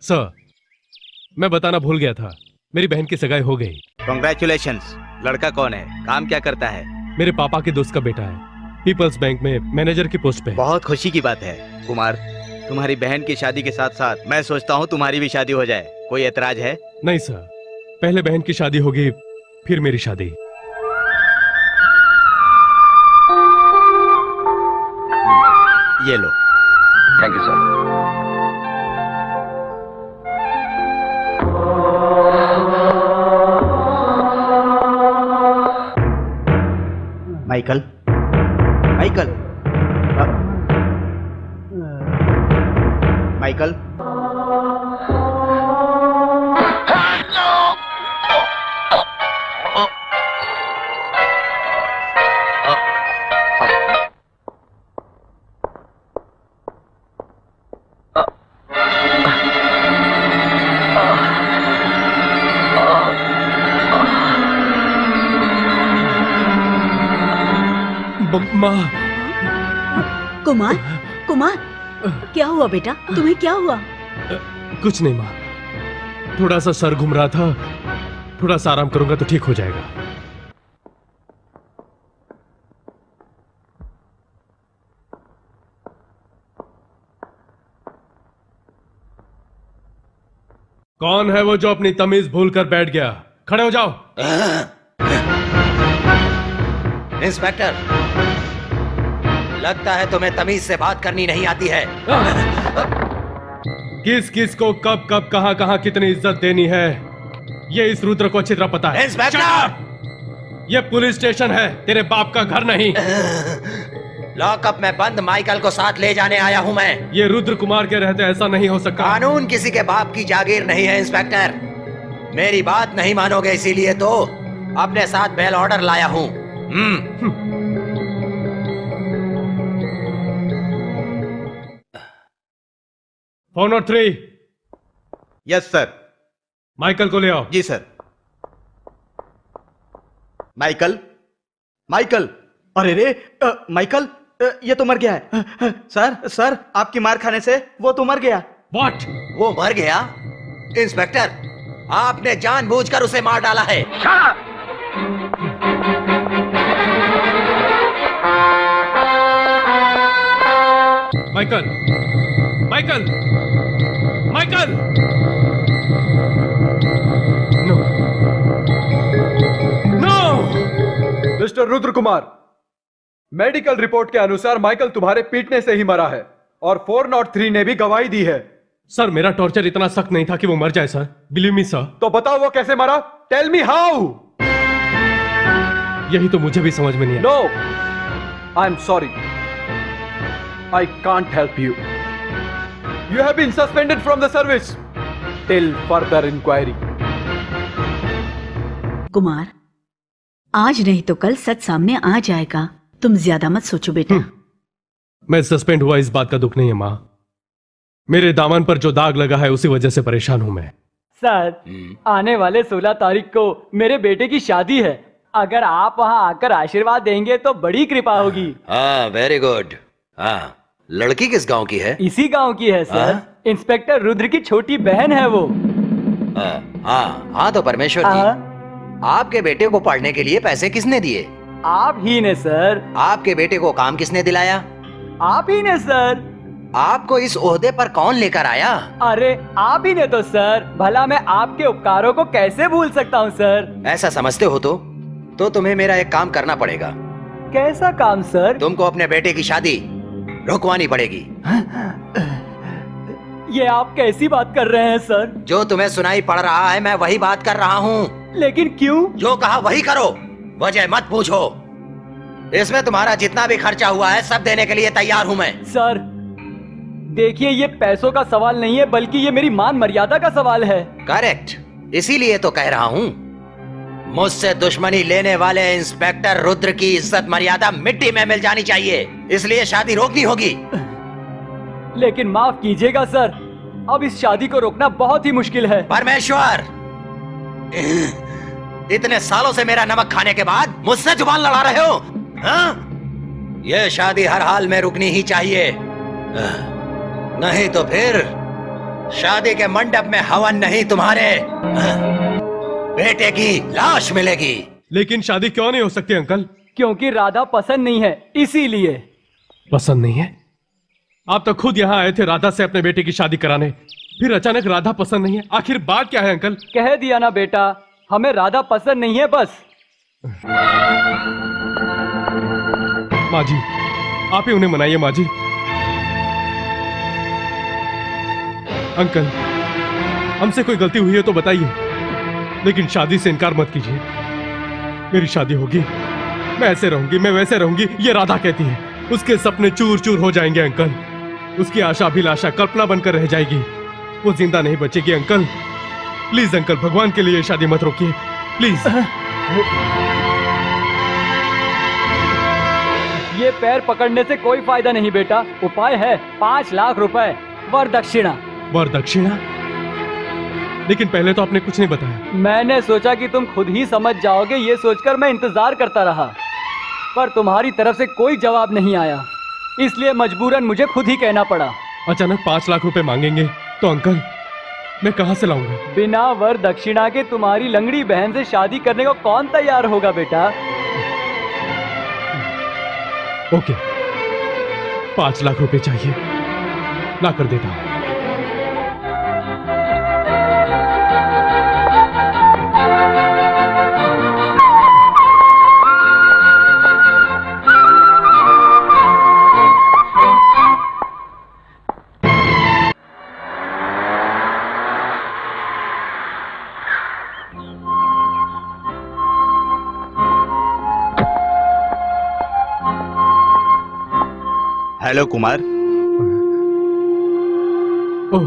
Sir, मैं बताना भूल गया था, मेरी बहन की सगाई हो गई। कांग्रेचुलेशंस। लड़का कौन है, काम क्या करता है? मेरे पापा के दोस्त का बेटा है, पीपल्स बैंक में मैनेजर की पोस्ट पे है। बहुत खुशी की बात है कुमार, तुम्हारी बहन की शादी के साथ साथ मैं सोचता हूँ तुम्हारी भी शादी हो जाए। कोई एतराज है? नहीं सर, पहले बहन की शादी होगी फिर मेरी शादी। ये लो। Thank you sir. Michael, Michael, Michael, माँ। कुमार, कुमार, क्या हुआ बेटा? तुम्हें क्या हुआ? कुछ नहीं माँ, थोड़ा सा सर घूम रहा था, थोड़ा सा आराम करूंगा तो ठीक हो जाएगा। कौन है वो जो अपनी तमीज भूलकर बैठ गया? खड़े हो जाओ। इंस्पेक्टर, लगता है तुम्हें तमीज से बात करनी नहीं आती है। किस किस को कब कब कहां कहां कितनी इज्जत देनी है, ये इस रुद्र को अच्छी तरह पता है। इंस्पेक्टर, ये पुलिस स्टेशन है, तेरे बाप का घर नहीं। लॉकअप में बंद माइकल को साथ ले जाने आया हूं मैं। ये रुद्र कुमार के रहते ऐसा नहीं हो सकता। कानून किसी के बाप की जागीर नहीं है इंस्पेक्टर। मेरी बात नहीं मानोगे, इसीलिए तो अपने साथ बेल ऑर्डर लाया हूं। Phone number 3। Yes sir. Michael को ले आओ। जी सर। माइकल, माइकल, अरे रे, माइकल, ये तो मर गया है। सर, सर, आपकी मार खाने से वो तो मर गया। What? वो मर गया? इंस्पेक्टर, आपने जानबूझकर उसे मार डाला है। Michael, Michael, Michael! No, no! Mister Rudra Kumar, medical report के अनुसार माइकल तुम्हारे पीटने से ही मरा है और 403 ने भी गवाही दी है। सर, मेरा टॉर्चर इतना सख्त नहीं था कि वो मर जाए सर। Believe me sir. तो बताओ वो कैसे मरा? Tell me how. यही तो मुझे भी समझ में नहीं आया। No, I am sorry, I can't help you. You have been suspended from the service till further inquiry. Kumar, आज नहीं तो कल सच सामने आ जाएगा। तुम ज्यादा मत सोचो बेटा। मैं सस्पेंड हुआ इस बात का दुख नहीं है माँ, मेरे दामन पर जो दाग लगा है उसी वजह से परेशान हूं मैं। सर, आने वाले 16 तारीख को मेरे बेटे की शादी है। अगर आप वहां आकर आशीर्वाद देंगे तो बड़ी कृपा होगी। हाँ, वेरी गुड। हाँ, लड़की किस गांव की है? इसी गांव की है सर। इंस्पेक्टर रुद्र की छोटी बहन है वो। हाँ हाँ, तो परमेश्वर जी, आपके बेटे को पढ़ने के लिए पैसे किसने दिए? आप ही ने सर। आपके बेटे को काम किसने दिलाया? आप ही ने सर। आपको इस ओहदे पर कौन लेकर आया? अरे आप ही ने तो सर। भला मैं आपके उपकारों को कैसे भूल सकता हूँ सर। ऐसा समझते हो तो तुम्हें मेरा एक काम करना पड़ेगा। कैसा काम सर? तुमको अपने बेटे की शादी रुकवानी पड़ेगी। ये आप कैसी बात कर रहे हैं सर? जो तुम्हें सुनाई पड़ रहा है मैं वही बात कर रहा हूँ। लेकिन क्यों? जो कहा वही करो, वजह मत पूछो। इसमें तुम्हारा जितना भी खर्चा हुआ है सब देने के लिए तैयार हूँ मैं। सर देखिए, ये पैसों का सवाल नहीं है, बल्कि ये मेरी मान मर्यादा का सवाल है। करेक्ट, इसीलिए तो कह रहा हूँ, मुझसे दुश्मनी लेने वाले इंस्पेक्टर रुद्र की इज्जत मर्यादा मिट्टी में मिल जानी चाहिए। इसलिए शादी रोकनी होगी। लेकिन माफ कीजिएगा सर, अब इस शादी को रोकना बहुत ही मुश्किल है। परमेश्वर, इतने सालों से मेरा नमक खाने के बाद मुझसे जुबान लड़ा रहे हो? हाँ? यह शादी हर हाल में रुकनी ही चाहिए, नहीं तो फिर शादी के मंडप में हवन नहीं, तुम्हारे बेटे की लाश मिलेगी। लेकिन शादी क्यों नहीं हो सकती अंकल? क्योंकि राधा पसंद नहीं है, इसीलिए। पसंद नहीं है? आप तो खुद यहाँ आए थे राधा से अपने बेटे की शादी कराने, फिर अचानक राधा पसंद नहीं है। आखिर बात क्या है अंकल? कह दिया ना बेटा, हमें राधा पसंद नहीं है बस। माँ जी, आप ही उन्हें मनाइए। माँ जी, अंकल, हमसे कोई गलती हुई है तो बताइए, लेकिन शादी से इनकार मत कीजिए। मेरी शादी होगी, मैं ऐसे रहूंगी, मैं वैसे रहूंगी, ये राधा कहती है। उसके सपने चूर चूर हो जाएंगे अंकल, उसकी आशा अभिलाषा कल्पना बनकर रह जाएगी, वो जिंदा नहीं बचेगी। अंकल प्लीज, अंकल भगवान के लिए शादी मत रोकिए प्लीज। ये पैर पकड़ने से कोई फायदा नहीं बेटा, उपाय है। 5 लाख रुपए वरदक्षिणा। वरदक्षिणा? लेकिन पहले तो आपने कुछ नहीं बताया। मैंने सोचा कि तुम खुद ही समझ जाओगे, ये सोचकर मैं इंतजार करता रहा, पर तुम्हारी तरफ से कोई जवाब नहीं आया, इसलिए मजबूरन मुझे खुद ही कहना पड़ा। अचानक 5 लाख रुपए मांगेंगे तो अंकल मैं कहां से लाऊंगा? बिना वरदक्षिणा के तुम्हारी लंगड़ी बहन से शादी करने को कौन तैयार होगा बेटा? ओके, 5 लाख रुपए चाहिए, ला कर देता हूं। Hello Kumar. Oh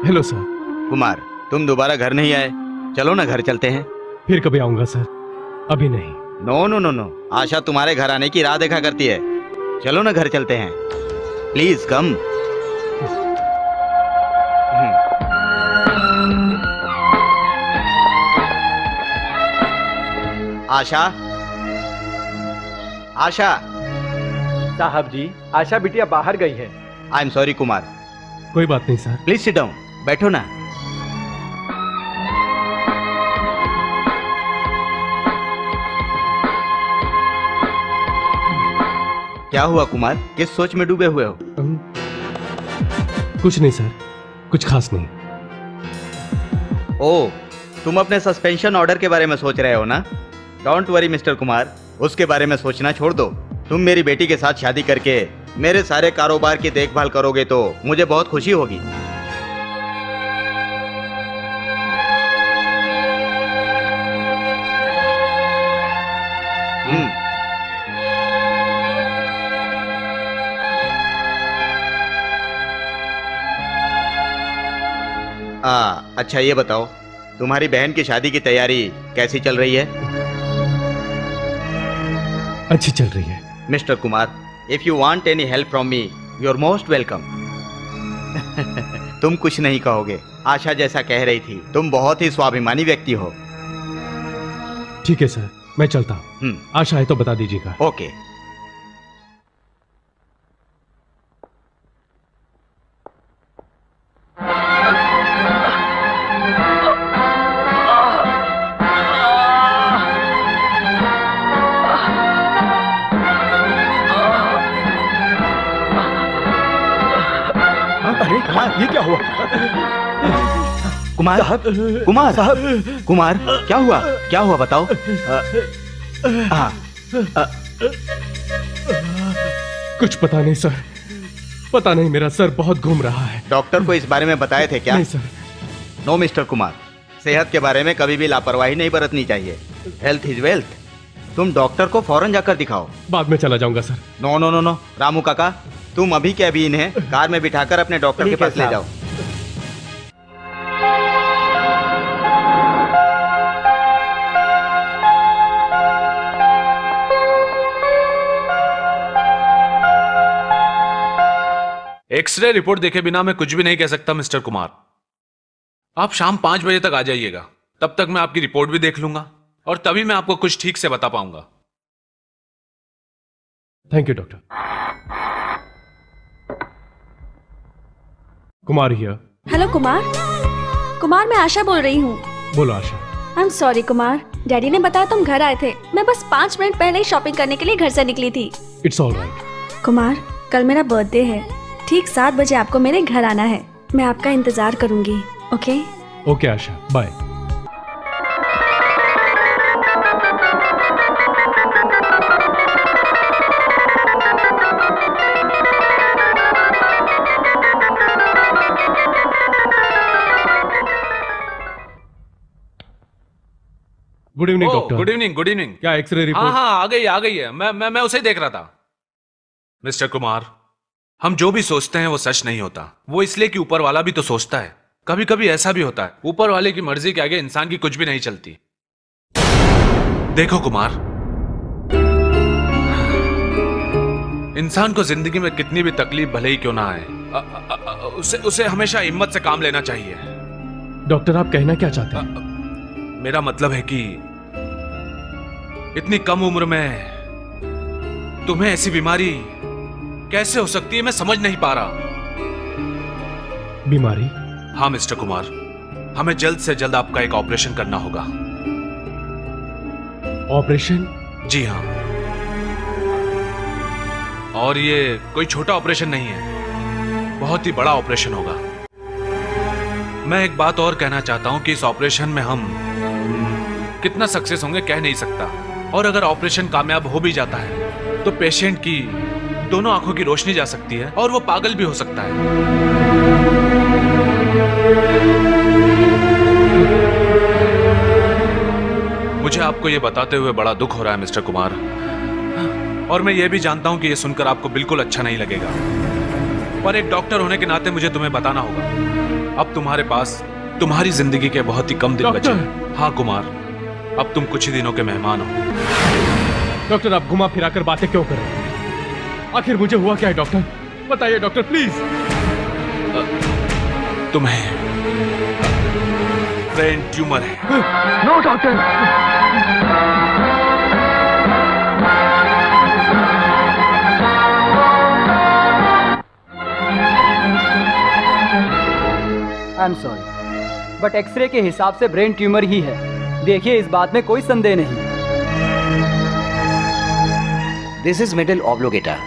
hello sir. Kumar, तुम दोबारा घर नहीं आए, चलो ना घर चलते हैं। फिर कभी आऊंगा सर, अभी नहीं। नो नो नो नो, आशा तुम्हारे घर आने की राह देखा करती है। चलो ना घर चलते हैं, प्लीज कम। आशा, आशा। साहब जी, आशा बिटिया बाहर गई है। आई एम सॉरी कुमार। कोई बात नहीं सर। प्लीज सिट डाउन, बैठो ना। क्या हुआ कुमार, किस सोच में डूबे हुए हो? कुछ नहीं सर, कुछ खास नहीं। ओ, तुम अपने सस्पेंशन ऑर्डर के बारे में सोच रहे हो ना? डोंट वरी मिस्टर कुमार, उसके बारे में सोचना छोड़ दो। तुम मेरी बेटी के साथ शादी करके मेरे सारे कारोबार की देखभाल करोगे तो मुझे बहुत खुशी होगी। अच्छा ये बताओ, तुम्हारी बहन की शादी की तैयारी कैसी चल रही है? अच्छी चल रही है। Mister Kumar, if you want any help from me, you are most welcome. तुम कुछ नहीं कहोगे, आशा जैसा कह रही थी, तुम बहुत ही स्वाभिमानी व्यक्ति हो। ठीक है सर, मैं चलता हूँ। आशा है तो बता दीजिएगा। ओके। ये क्या हुआ? कुमार कुमार कुमार, क्या हुआ बताओ। कुछ पता नहीं सर, पता नहीं, मेरा सर बहुत घूम रहा है। डॉक्टर को इस बारे में बताए थे क्या? नहीं सर। नो मिस्टर कुमार, सेहत के बारे में कभी भी लापरवाही नहीं बरतनी चाहिए। Health is wealth. तुम डॉक्टर को फौरन जाकर दिखाओ। बाद में चला जाऊंगा sir. No no no no, Ramu काका, तुम अभी के अभी इन्हें कार में बिठाकर अपने डॉक्टर के पास ले जाओ। एक्सरे रिपोर्ट देखे बिना मैं कुछ भी नहीं कह सकता मिस्टर कुमार। आप शाम 5 बजे तक आ जाइएगा, तब तक मैं आपकी रिपोर्ट भी देख लूंगा और तभी मैं आपको कुछ ठीक से बता पाऊंगा। Thank you doctor. Kumar here. Hello Kumar. Kumar, मैं आशा बोल रही हूँ। बोलो Asha. I am sorry Kumar, daddy ने बताया तुम घर आए थे। मैं बस 5 मिनट पहले ही शॉपिंग करने के लिए घर से निकली थी। It's all right. कुमार, कल मेरा बर्थडे है। ठीक 7 बजे आपको मेरे घर आना है। मैं आपका इंतजार करूंगी। Okay? Okay Asha, bye. Good evening doctor. Good evening, good evening. क्या एक्सरे रिपोर्ट? हाँ हाँ, आ गई है। मैं उसे देख रहा था। मिस्टर कुमार, हम जो भी सोचते हैं वो सच नहीं होता। वो इसलिए कि ऊपर वाला भी तो सोचता है। कभी कभी ऐसा भी होता है, ऊपर वाले की मर्जी के आगे इंसान की कुछ भी नहीं चलती। देखो कुमार, इंसान को जिंदगी में कितनी भी तकलीफ भले ही क्यों ना आए, उसे हमेशा हिम्मत से काम लेना चाहिए। डॉक्टर, आप कहना क्या चाहते हैं? मेरा मतलब है कि इतनी कम उम्र में तुम्हें ऐसी बीमारी कैसे हो सकती है, मैं समझ नहीं पा रहा। बीमारी? हाँ मिस्टर कुमार, हमें जल्द से जल्द आपका एक ऑपरेशन करना होगा। ऑपरेशन? जी हाँ, और ये कोई छोटा ऑपरेशन नहीं है, बहुत ही बड़ा ऑपरेशन होगा। मैं एक बात और कहना चाहता हूं कि इस ऑपरेशन में हम कितना सक्सेस होंगे कह नहीं सकता, और अगर ऑपरेशन कामयाब हो भी जाता है तो पेशेंट की दोनों आंखों की रोशनी जा सकती है और वो पागल भी हो सकता है। मुझे आपको ये बताते हुए बड़ा दुख हो रहा है मिस्टर कुमार, और मैं ये भी जानता हूं कि ये सुनकर आपको बिल्कुल अच्छा नहीं लगेगा, पर एक डॉक्टर होने के नाते मुझे तुम्हें बताना होगा। अब तुम्हारे पास तुम्हारी जिंदगी के बहुत ही कम दिन बचे हैं। हाँ कुमार, अब तुम कुछ ही दिनों के मेहमान हो। डॉक्टर, आप घुमा फिरा कर बातें क्यों कर रहे हैं? आखिर मुझे हुआ क्या है डॉक्टर? बताइए डॉक्टर प्लीज। तुम्हें ब्रेन ट्यूमर है। No doctor. I am sorry, but x-ray के हिसाब से ब्रेन ट्यूमर ही है। देखिए, इस बात में कोई संदेह नहीं। This is middle oblongata.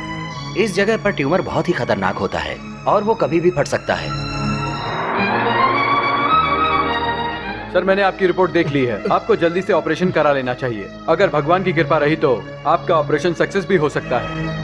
इस जगह पर ट्यूमर बहुत ही खतरनाक होता है और वो कभी भी फट सकता है। सर, मैंने आपकी रिपोर्ट देख ली है। आपको जल्दी से ऑपरेशन करा लेना चाहिए। अगर भगवान की कृपा रही तो आपका ऑपरेशन सक्सेस भी हो सकता है।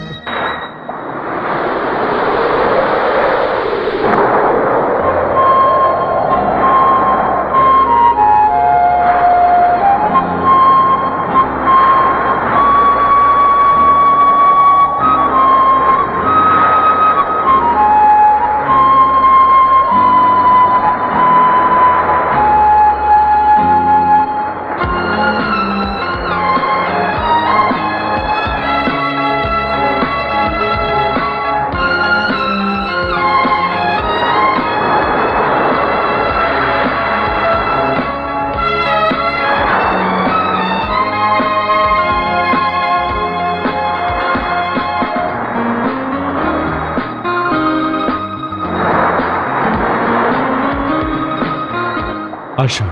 आशा,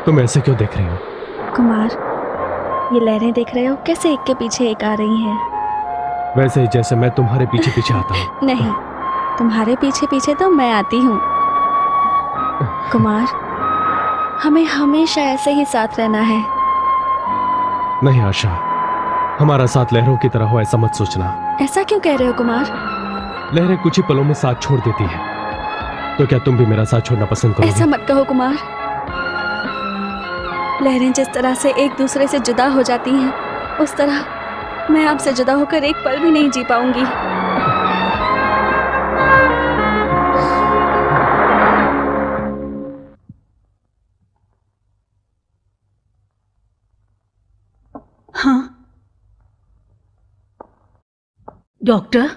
तुम ऐसे क्यों देख रही हो? कुमार, ये लहरें देख रहे हो कैसे एक के पीछे एक आ रही हैं? वैसे ही जैसे मैं तुम्हारे पीछे पीछे आता हूँ। नहीं, तुम्हारे पीछे पीछे तो मैं आती हूँ। कुमार, हमें हमेशा ऐसे ही साथ रहना है। नहीं आशा, हमारा साथ लहरों की तरह हो ऐसा मत सोचना। ऐसा क्यों कह रहे हो कुमार? लहरें कुछ ही पलों में साथ छोड़ देती है, तो क्या तुम भी मेरा साथ छोड़ना पसंद करोगे? ऐसा मत कहो कुमार। लहरें जिस तरह से एक दूसरे से जुदा हो जाती हैं, उस तरह मैं आपसे जुदा होकर एक पल भी नहीं जी पाऊंगी। हाँ डॉक्टर,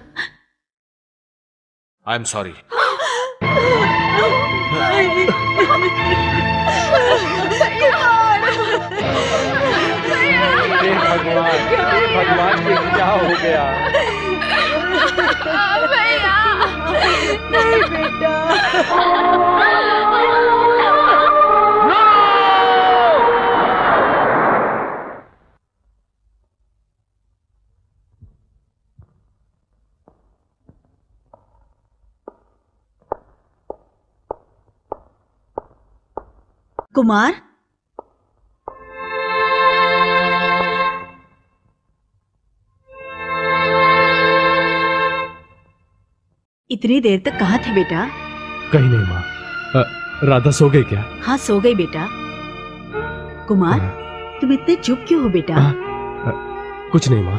आई एम सॉरी। भगवान, ये क्या हो गया? भैया, नहीं बेटा। कुमार, इतनी देर तक कहाँ थे बेटा? कहीं नहीं माँ। राधा सो गई क्या? हाँ सो गई बेटा। कुमार, तुम इतने चुप क्यों हो बेटा? कुछ नहीं माँ,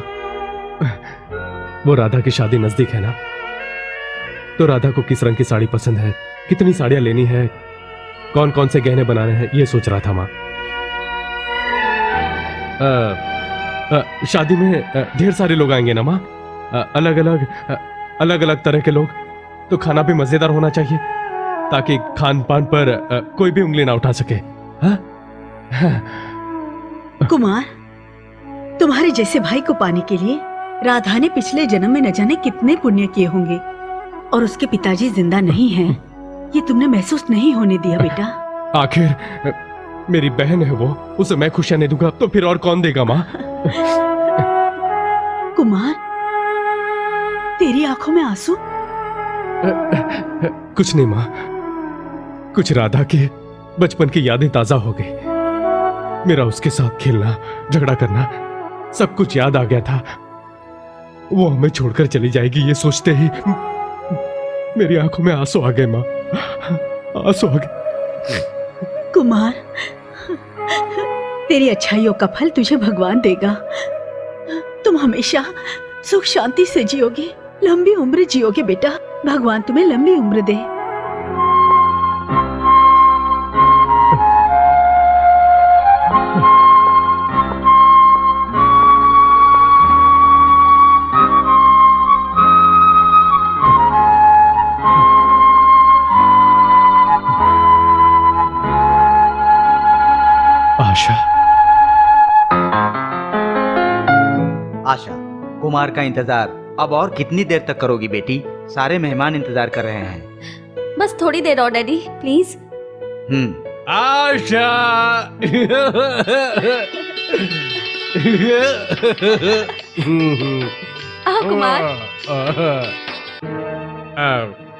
वो राधा की शादी नजदीक है ना, तो राधा को किस रंग की साड़ी पसंद है, कितनी साड़ियां लेनी है, कौन कौन से गहने बनाने हैं, ये सोच रहा था माँ। शादी में ढेर सारे लोग आएंगे ना माँ, अलग अलग तरह के लोग, तो खाना भी मजेदार होना चाहिए ताकि खान पान पर कोई भी उंगली ना उठा सके। हाँ? कुमार, तुम्हारे जैसे भाई को पाने के लिए राधा ने पिछले जन्म में न जाने कितने पुण्य किए होंगे, और उसके पिताजी जिंदा नहीं हैं, ये तुमने महसूस नहीं होने दिया बेटा। आखिर मेरी बहन है वो, उसे मैं खुशियां नहीं दूंगा तो फिर और कौन देगा माँ? कुमार, तेरी आंखों में आंसू? कुछ नहीं माँ, कुछ राधा के बचपन की यादें ताजा हो गई। मेरा उसके साथ खेलना, झगड़ा करना, सब कुछ याद आ गया था। वो हमें छोड़कर चली जाएगी ये सोचते ही मेरी आंखों में आंसू आ गए माँ, आंसू आ गए। कुमार, तेरी अच्छाइयों का फल तुझे भगवान देगा। तुम हमेशा सुख शांति से जियोगे, लंबी उम्र जियोगे बेटा। भगवान तुम्हें लंबी उम्र दे। आशा, आशा, कुमार का इंतजार अब और कितनी देर तक करोगी बेटी? सारे मेहमान इंतजार कर रहे हैं। बस थोड़ी देर और daddy, please. Asha. Kumar,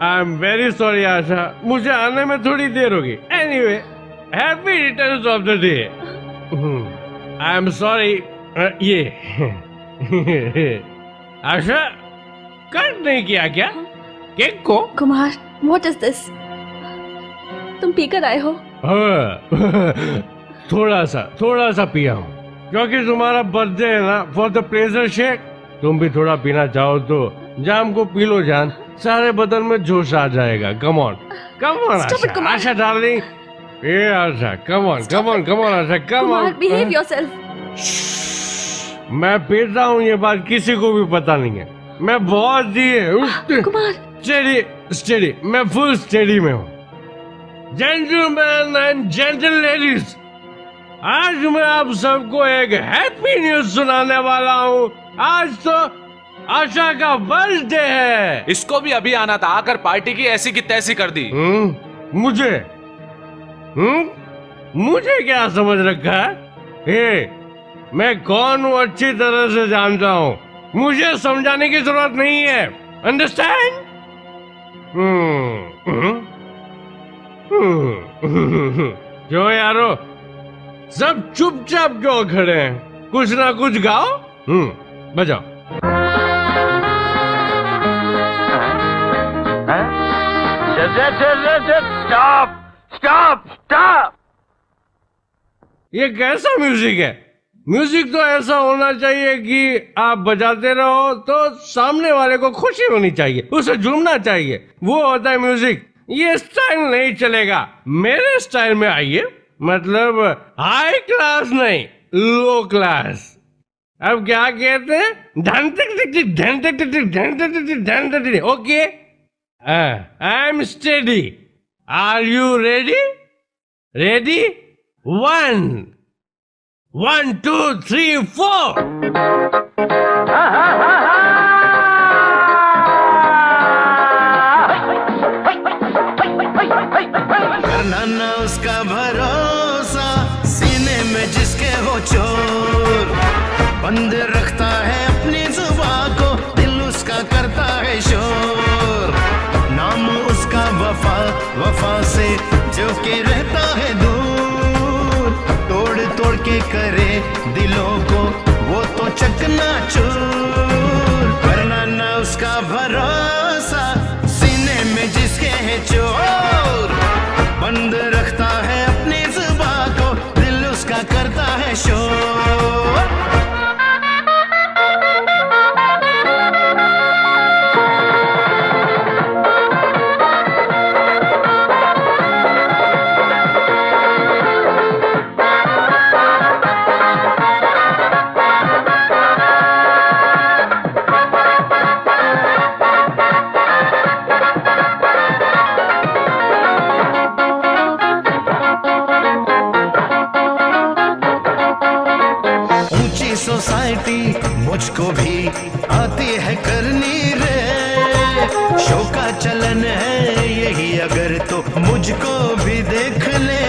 I am very sorry Asha, मुझे आने में थोड़ी देर होगी। Anyway, happy returns of the day. I am sorry. ये आशा, कट नहीं किया क्या केक को? Kumar, what is this? तुम पीकर आए हो? थोड़ा सा पिया हूँ, क्योंकि तुम्हारा बर्थडे है ना, फॉर द प्लेजर शेक। तुम भी थोड़ा पीना चाहो तो जाम को पी लो जान, सारे बदन में जोश आ जाएगा। कम ऑन आशा, आशा डार्लिंग, ये Asha, come on Asha, come on. Behave yourself. मैं पीता हूँ, ये बात किसी को भी पता नहीं है। मैं बहुत दिए। कुमार, स्टेडी, मैं फुल स्टेडी में हूँ। जेंटलमैन एंड जेंटल लेडीज, आज मैं आप सबको एक हैप्पी न्यूज सुनाने वाला हूँ। आज तो आशा का बर्थडे है। इसको भी अभी आना था, आकर पार्टी की ऐसी की तैसी कर दी। मुझे क्या समझ रखा है? मैं कौन हूँ अच्छी तरह से जानता हूँ, मुझे समझाने की जरूरत नहीं है। अंडरस्टैंड? जो यारो सब चुपचाप क्यों खड़े हैं? कुछ ना कुछ गाओ। बजाओ। Stop stop stop. ये कैसा म्यूजिक है? म्यूजिक तो ऐसा होना चाहिए कि आप बजाते रहो तो सामने वाले को खुशी होनी चाहिए, उसे झूमना चाहिए, वो होता है म्यूजिक। ये स्टाइल नहीं चलेगा। मेरे स्टाइल में आइए, मतलब हाई क्लास नहीं, लो क्लास। अब क्या कहते हैं? धन टिक टिक टिक धन टिक टिक टिक धन टिक टिक टिक धन tick tick. Okay, I am steady. Are you ready? Ready? 1 1 2 3 4। करना ना उसका भरोसा, सीने में जिसके हो चोर, बंद रखता है अपनी जुबान को, दिल उसका करता है शोर। नाम उसका वफा, वफा से जो के रहता है दूर, तोड़ तोड़ के करे दिलों को वो तो चकनाचूर। करना ना उसका भरोसा, सीने में जिसके है चोर, बंद रखता है अपनी जुबान को, दिल उसका करता है शोर। सोसाइटी मुझको भी आती है करनी रे, शो का चलन है यही अगर तो मुझको भी देख ले।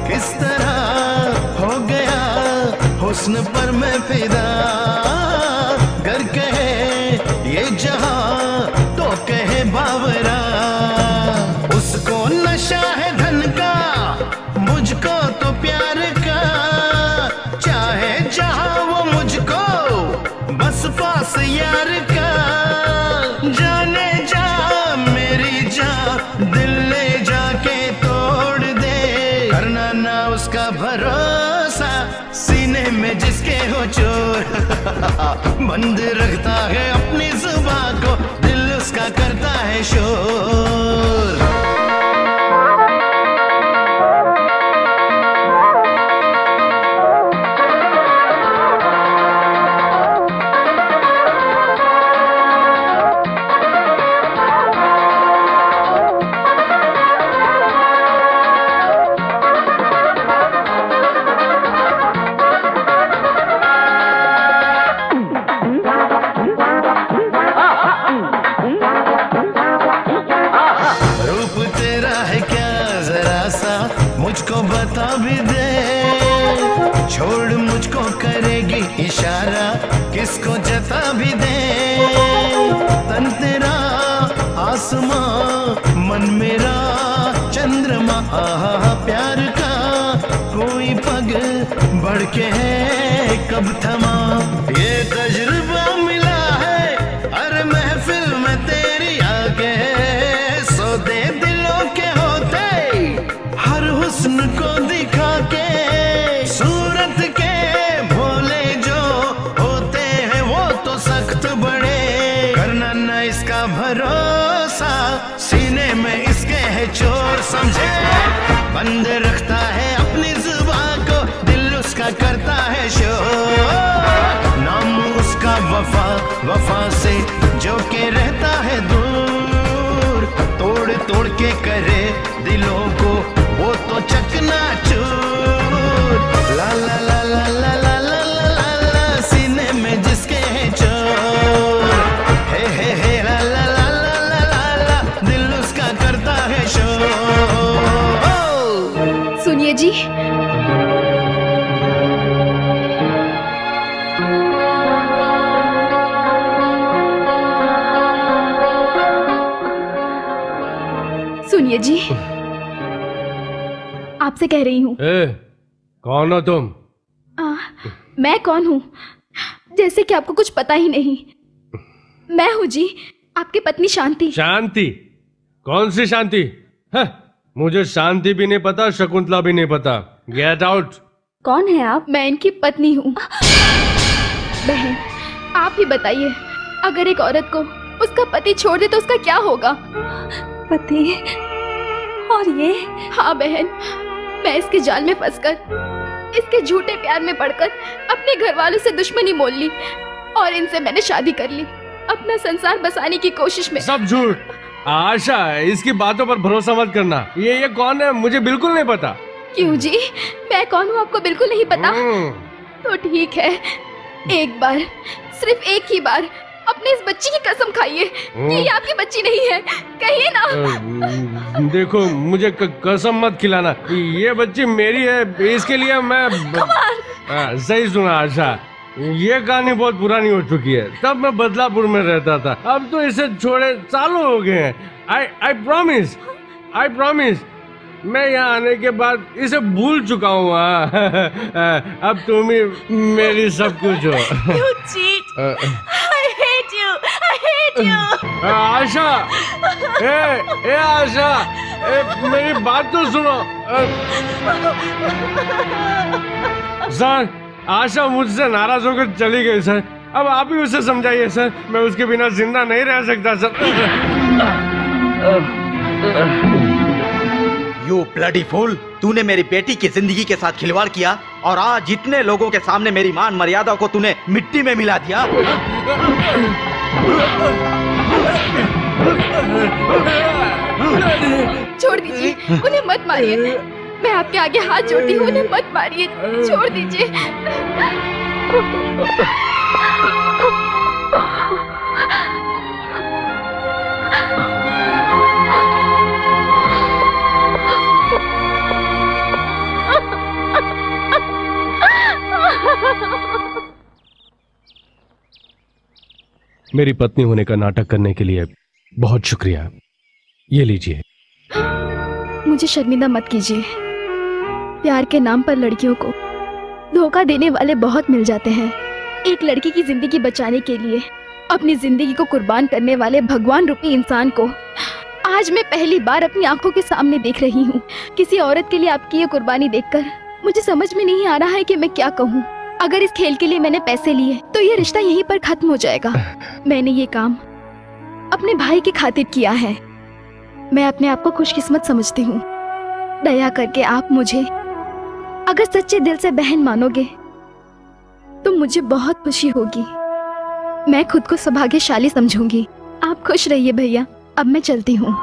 किस तरह हो गया हुस्न पर मैं फिदा, गर कहे ये जहां तो कहे बावरा। उसको नशा है धन का, मुझको तो प्यार का, चाहे जहां वो मुझको बस पास यार का। जाने जा मेरी जा, दिल ले जाके तोड़ दे। करना ना उसका भरोसा, सीने में जिसके हो चोर, बंद रखता है अपनी जुबान को, दिल उसका करता है शोर। मुझको बता भी दे, छोड़ मुझको करेगी इशारा, किसको जता भी दे। तन तेरा आसमां, मन मेरा चंद्रमा, आहा प्यार का कोई पग बढ़ के है कब थमा। ये तजुर्बा मिला है अरे महफिल में तेरी आगे, सौदे दिलों के होते हर हुस्न को दिखा के, सूरत के भोले जो होते हैं वो तो सख्त बड़े। करना न इसका भरोसा, सीने में इसके है चोर समझे। बंद रखता है अपनी जुबान को, दिल उसका करता है शोर। नाम उसका वफा, वफा से जो के रहता है दूर, तोड़ तोड़ के करे दिलों को वो तो चकनाचूर। ला ला ला ला ला ला ला ला ला, सीने में जिसके है चोर, हे ला ला ला ला ला ला, दिल उसका करता है शोर। सुनिए जी, बोलिए जी। आपसे कह रही हूँ। कौन हो तुम? मैं कौन हूँ? जैसे कि आपको कुछ पता ही नहीं। मैं हूँ जी, आपकी पत्नी शांति। शांति? कौन सी शांति? मुझे शांति भी नहीं पता, शकुंतला भी नहीं पता। Get out. कौन है आप? मैं इनकी पत्नी हूँ। बहन, आप ही बताइए, अगर एक औरत को उसका पति छोड़ दे तो उसका क्या होगा? पति? और ये? हाँ बहन, मैं इसके जाल में फंसकर, इसके झूठे प्यार में पड़कर अपने घर वालों से दुश्मनी मोल ली और इनसे मैंने शादी कर ली, अपना संसार बसाने की कोशिश में। सब झूठ। आशा, इसकी बातों पर भरोसा मत करना। ये कौन है मुझे बिल्कुल नहीं पता। क्यों जी, मैं कौन हूँ आपको बिल्कुल नहीं पता? तो ठीक है, एक बार, सिर्फ एक ही बार अपने इस बच्ची की कसम खाइए कि ये आपकी बच्ची नहीं है। कहिए ना। देखो, मुझे कसम मत खिलाना, ये बच्ची मेरी है, इसके लिए मैं सही सुना आशा, ये कहानी बहुत पुरानी हो चुकी है। तब मैं बदलापुर में रहता था, अब तो इसे छोड़े सालों हो गए हैं। आई प्रॉमिस मैं यहाँ आने के बाद इसे भूल चुका हूँ। अब तुम ही मेरी सब कुछ हो। You cheat! I hate you! I hate you! आशा, ए आशा, मेरी बात तो सुनो। सर, आशा मुझसे नाराज होकर चली गई सर। अब आप ही उसे समझाइए सर, मैं उसके बिना जिंदा नहीं रह सकता सर। You bloody fool! तूने मेरी बेटी की जिंदगी के साथ खिलवाड़ किया और आज इतने लोगों के सामने मेरी मान मर्यादा को तूने मिट्टी में मिला दिया। छोड़ दीजिए, उन्हें मत मारिए। मैं आपके आगे हाथ जोड़ती हूँ, उन्हें मत मारिए, छोड़ दीजिए। मेरी पत्नी होने का नाटक करने के लिए बहुत शुक्रिया। ये लीजिए। मुझे शर्मिंदा मत कीजिए। प्यार के नाम पर लड़कियों को धोखा देने वाले बहुत मिल जाते हैं। एक लड़की की जिंदगी बचाने के लिए अपनी जिंदगी को कुर्बान करने वाले भगवान रूपी इंसान को आज मैं पहली बार अपनी आंखों के सामने देख रही हूँ। किसी औरत के लिए आपकी ये कुर्बानी देखकर मुझे समझ में नहीं आ रहा है कि मैं क्या कहूँ। अगर इस खेल के लिए मैंने पैसे लिए तो ये रिश्ता यहीं पर खत्म हो जाएगा। मैंने ये काम अपने भाई की खातिर किया है। मैं अपने आप को खुशकिस्मत समझती हूँ। दया करके आप मुझे अगर सच्चे दिल से बहन मानोगे तो मुझे बहुत खुशी होगी। मैं खुद को सौभाग्यशाली समझूंगी। आप खुश रहिए भैया, अब मैं चलती हूँ।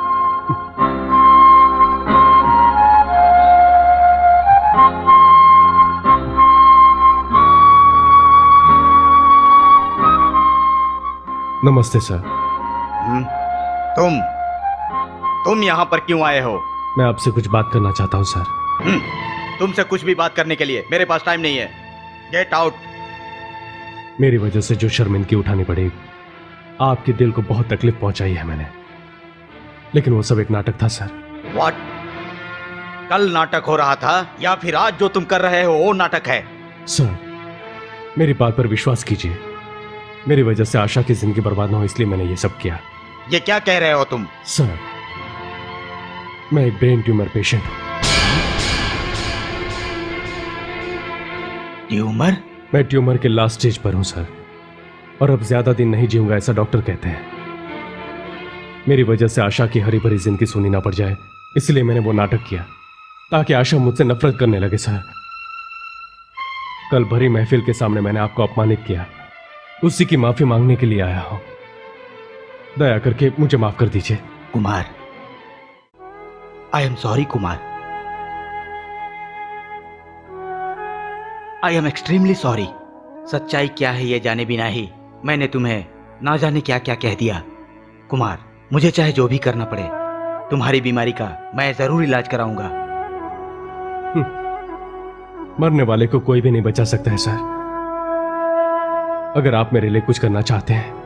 नमस्ते सर। तुम यहाँ पर क्यों आए हो? मैं आपसे कुछ बात करना चाहता हूँ सर। तुमसे कुछ भी बात करने के लिए मेरे पास टाइम नहीं है। Get out. मेरी वजह से जो शर्मिंदगी उठानी पड़ी, आपके दिल को बहुत तकलीफ पहुंचाई है मैंने, लेकिन वो सब एक नाटक था सर। What? कल नाटक हो रहा था या फिर आज जो तुम कर रहे हो वो नाटक है? सर, मेरी बात पर विश्वास कीजिए। मेरी वजह से आशा की जिंदगी बर्बाद न हो, इसलिए मैंने ये सब किया। ये क्या कह रहे हो तुम? सर, मैं एक ब्रेन ट्यूमर पेशेंट हूं। ट्यूमर? मैं ट्यूमर के लास्ट स्टेज पर हूं सर, और अब ज्यादा दिन नहीं जीऊंगा, ऐसा डॉक्टर कहते हैं। मेरी वजह से आशा की हरी भरी जिंदगी सुनी ना पड़ जाए, इसलिए मैंने वो नाटक किया ताकि आशा मुझसे नफरत करने लगे सर। कल भरी महफिल के सामने मैंने आपको अपमानित किया, उसी की माफी मांगने के लिए आया हूं। दया करके मुझे माफ कर दीजिए। Kumar, I am sorry Kumar, I am extremely sorry. सच्चाई क्या है ये जाने बिना ही मैंने तुम्हें ना जाने क्या क्या कह दिया। कुमार, मुझे चाहे जो भी करना पड़े, तुम्हारी बीमारी का मैं जरूर इलाज कराऊंगा। मरने वाले को कोई भी नहीं बचा सकता है सर। अगर आप मेरे लिए कुछ करना चाहते हैं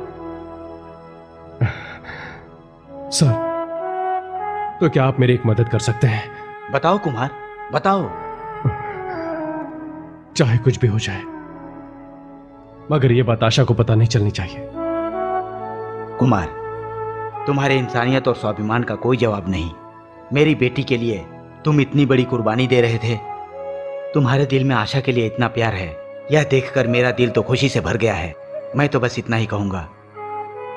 सर, तो क्या आप मेरी एक मदद कर सकते हैं? बताओ कुमार, बताओ। चाहे कुछ भी हो जाए, मगर यह बात आशा को पता नहीं चलनी चाहिए। कुमार, तुम्हारे इंसानियत और स्वाभिमान का कोई जवाब नहीं। मेरी बेटी के लिए तुम इतनी बड़ी कुर्बानी दे रहे थे। तुम्हारे दिल में आशा के लिए इतना प्यार है, यह देखकर मेरा दिल तो खुशी से भर गया है। मैं तो बस इतना ही कहूंगा,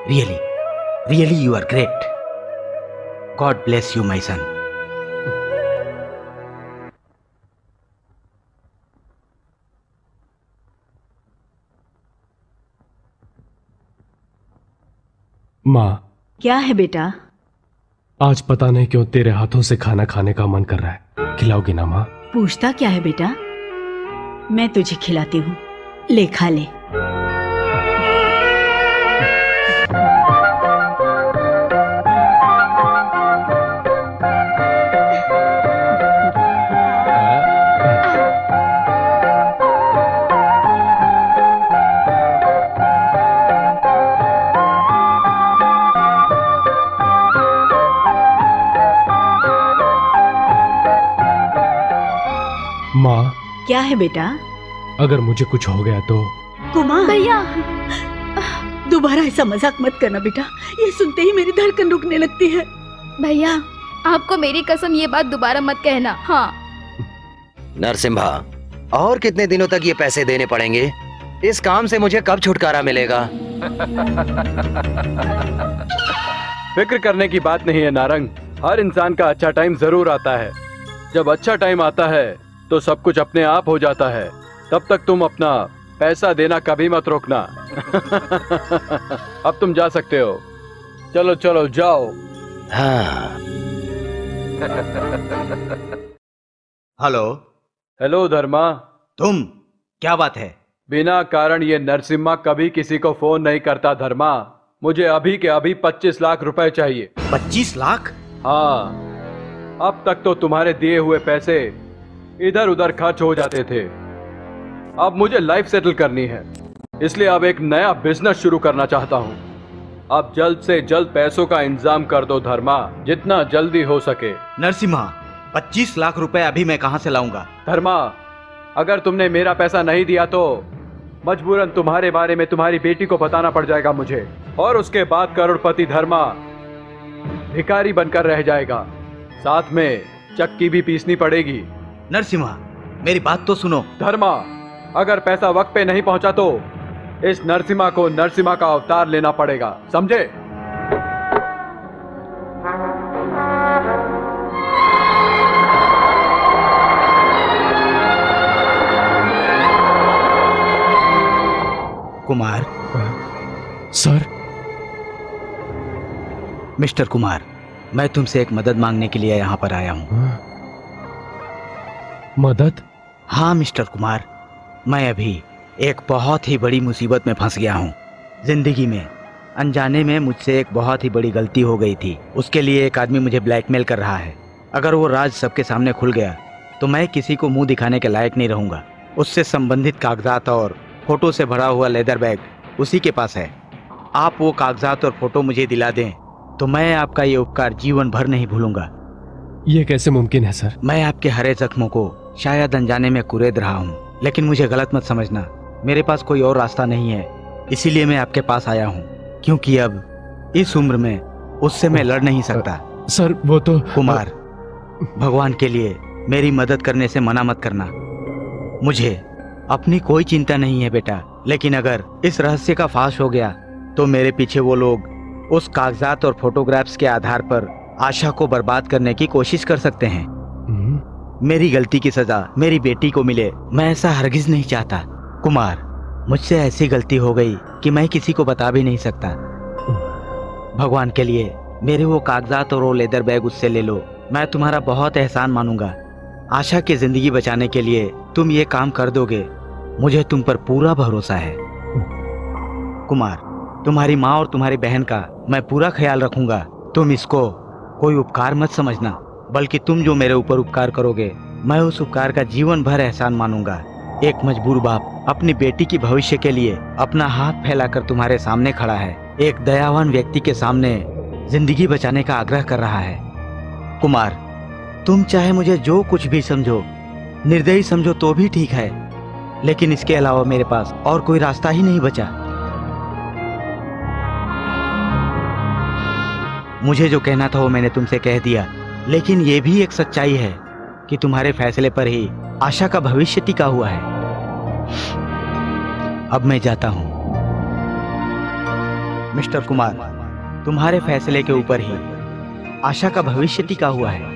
really really you are great. God bless you my son. माँ, क्या है बेटा? आज पता नहीं क्यों तेरे हाथों से खाना खाने का मन कर रहा है। खिलाओगी ना माँ? पूछता क्या है बेटा? मैं तुझे खिलाती हूँ, ले खा ले। माँ, क्या है बेटा? अगर मुझे कुछ हो गया तो? कुमार भैया, दोबारा ऐसा मजाक मत करना बेटा, ये सुनते ही मेरी धड़कन रुकने लगती है। भैया आपको मेरी कसम ये बात दोबारा मत कहना। हाँ नरसिम्हा, और कितने दिनों तक ये पैसे देने पड़ेंगे? इस काम से मुझे कब छुटकारा मिलेगा? फिक्र करने की बात नहीं है नारंग, हर इंसान का अच्छा टाइम जरूर आता है। जब अच्छा टाइम आता है तो सब कुछ अपने आप हो जाता है। तब तक तुम अपना पैसा देना कभी मत रोकना। अब तुम जा सकते हो। चलो चलो जाओ। हाँ। हेलो। हेलो धर्मा। तुम, क्या बात है? बिना कारण ये नरसिम्हा कभी किसी को फोन नहीं करता धर्मा। मुझे अभी के अभी 25 लाख रुपए चाहिए। 25 लाख? हाँ, अब तक तो तुम्हारे दिए हुए पैसे इधर उधर खर्च हो जाते थे। अब मुझे लाइफ सेटल करनी है, इसलिए अब एक नया बिजनेस शुरू करना चाहता हूँ। अब जल्द से जल्द पैसों का इंतजाम कर दो धर्मा, जितना जल्दी हो सके। नरसिम्हा, 25 लाख रुपए अभी मैं कहाँ से लाऊंगा? धर्मा, अगर तुमने मेरा पैसा नहीं दिया तो मजबूरन तुम्हारे बारे में तुम्हारी बेटी को बताना पड़ जाएगा मुझे, और उसके बाद करोड़पति धर्मा भिखारी बनकर रह जाएगा। साथ में चक्की भी पीसनी पड़ेगी। नरसिम्हा, मेरी बात तो सुनो। धर्मा, अगर पैसा वक्त पे नहीं पहुंचा तो इस नरसिम्हा को नरसिम्हा का अवतार लेना पड़ेगा, समझे? कुमार। सर। मिस्टर कुमार, मैं तुमसे एक मदद मांगने के लिए यहाँ पर आया हूँ। मदद? हाँ मिस्टर कुमार, मैं अभी एक बहुत ही बड़ी मुसीबत में फंस गया हूँ। जिंदगी में अनजाने में मुझसे एक बहुत ही बड़ी गलती हो गई थी। उसके लिए एक आदमी मुझे ब्लैकमेल कर रहा है। अगर वो राज सबके सामने खुल गया तो मैं किसी को मुंह दिखाने के लायक नहीं रहूँगा। उससे संबंधित कागजात और फोटो से भरा हुआ लेदर बैग उसी के पास है। आप वो कागजात और फोटो मुझे दिला दें तो मैं आपका ये उपकार जीवन भर नहीं भूलूंगा। ये कैसे मुमकिन है सर? मैं आपके हरे जख्मों को शायद अनजाने में कुरेद रहा हूँ, लेकिन मुझे गलत मत समझना। मेरे पास कोई और रास्ता नहीं है, इसीलिए मैं आपके पास आया हूँ, क्योंकि अब इस उम्र में उससे मैं लड़ नहीं सकता। सर वो तो... कुमार, भगवान के लिए मेरी मदद करने से मना मत करना। मुझे अपनी कोई चिंता नहीं है बेटा, लेकिन अगर इस रहस्य का फाश हो गया तो मेरे पीछे वो लोग उस कागजात और फोटोग्राफ्स के आधार पर आशा को बर्बाद करने की कोशिश कर सकते हैं। मेरी गलती की सजा मेरी बेटी को मिले, मैं ऐसा हरगिज नहीं चाहता। कुमार, मुझसे ऐसी गलती हो गई कि मैं किसी को बता भी नहीं सकता। भगवान के लिए मेरे वो कागजात और वो लेदर बैग उससे ले लो। मैं तुम्हारा बहुत एहसान मानूंगा। आशा की जिंदगी बचाने के लिए तुम ये काम कर दोगे, मुझे तुम पर पूरा भरोसा है। कुमार, तुम्हारी माँ और तुम्हारी बहन का मैं पूरा ख्याल रखूंगा। तुम इसको कोई उपकार मत समझना, बल्कि तुम जो मेरे ऊपर उपकार करोगे मैं उस उपकार का जीवन भर एहसान मानूंगा। एक मजबूर बाप अपनी बेटी की भविष्य के लिए अपना हाथ फैलाकर तुम्हारे सामने खड़ा है, एक दयावान व्यक्ति के सामने जिंदगी बचाने का आग्रह कर रहा है। कुमार, तुम चाहे मुझे जो कुछ भी समझो, निर्दयी समझो तो भी ठीक है, लेकिन इसके अलावा मेरे पास और कोई रास्ता ही नहीं बचा। मुझे जो कहना था वो मैंने तुमसे कह दिया, लेकिन ये भी एक सच्चाई है कि तुम्हारे फैसले पर ही आशा का भविष्य टिका हुआ है। अब मैं जाता हूं। मिस्टर कुमार, तुम्हारे फैसले के ऊपर ही आशा का भविष्य टिका हुआ है।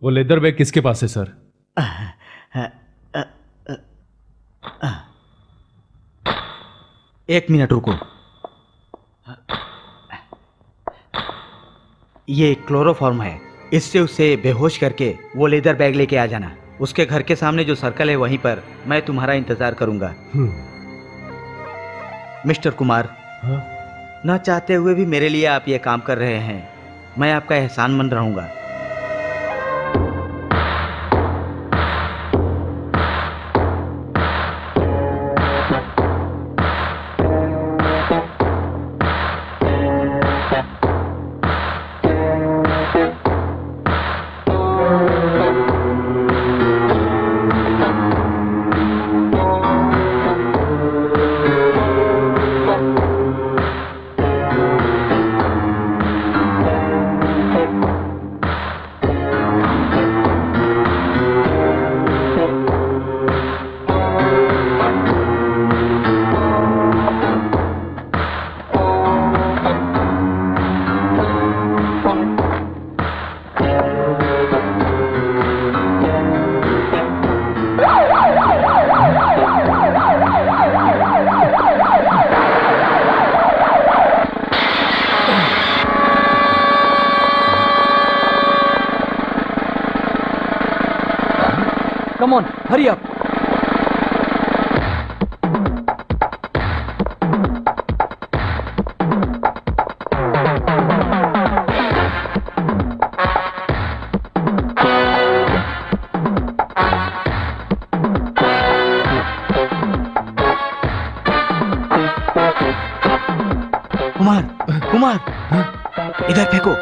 वो लेदर बैग किसके पास है सर? एक मिनट रुको। ये क्लोरोफॉर्म है, इससे उसे बेहोश करके वो लेदर बैग लेके आ जाना। उसके घर के सामने जो सर्कल है वहीं पर मैं तुम्हारा इंतजार करूंगा। मिस्टर कुमार, ना चाहते हुए भी मेरे लिए आप ये काम कर रहे हैं। मैं आपका एहसानमंद रहूंगा। Come on, hurry up. Kumar, Kumar, इधर फेंको।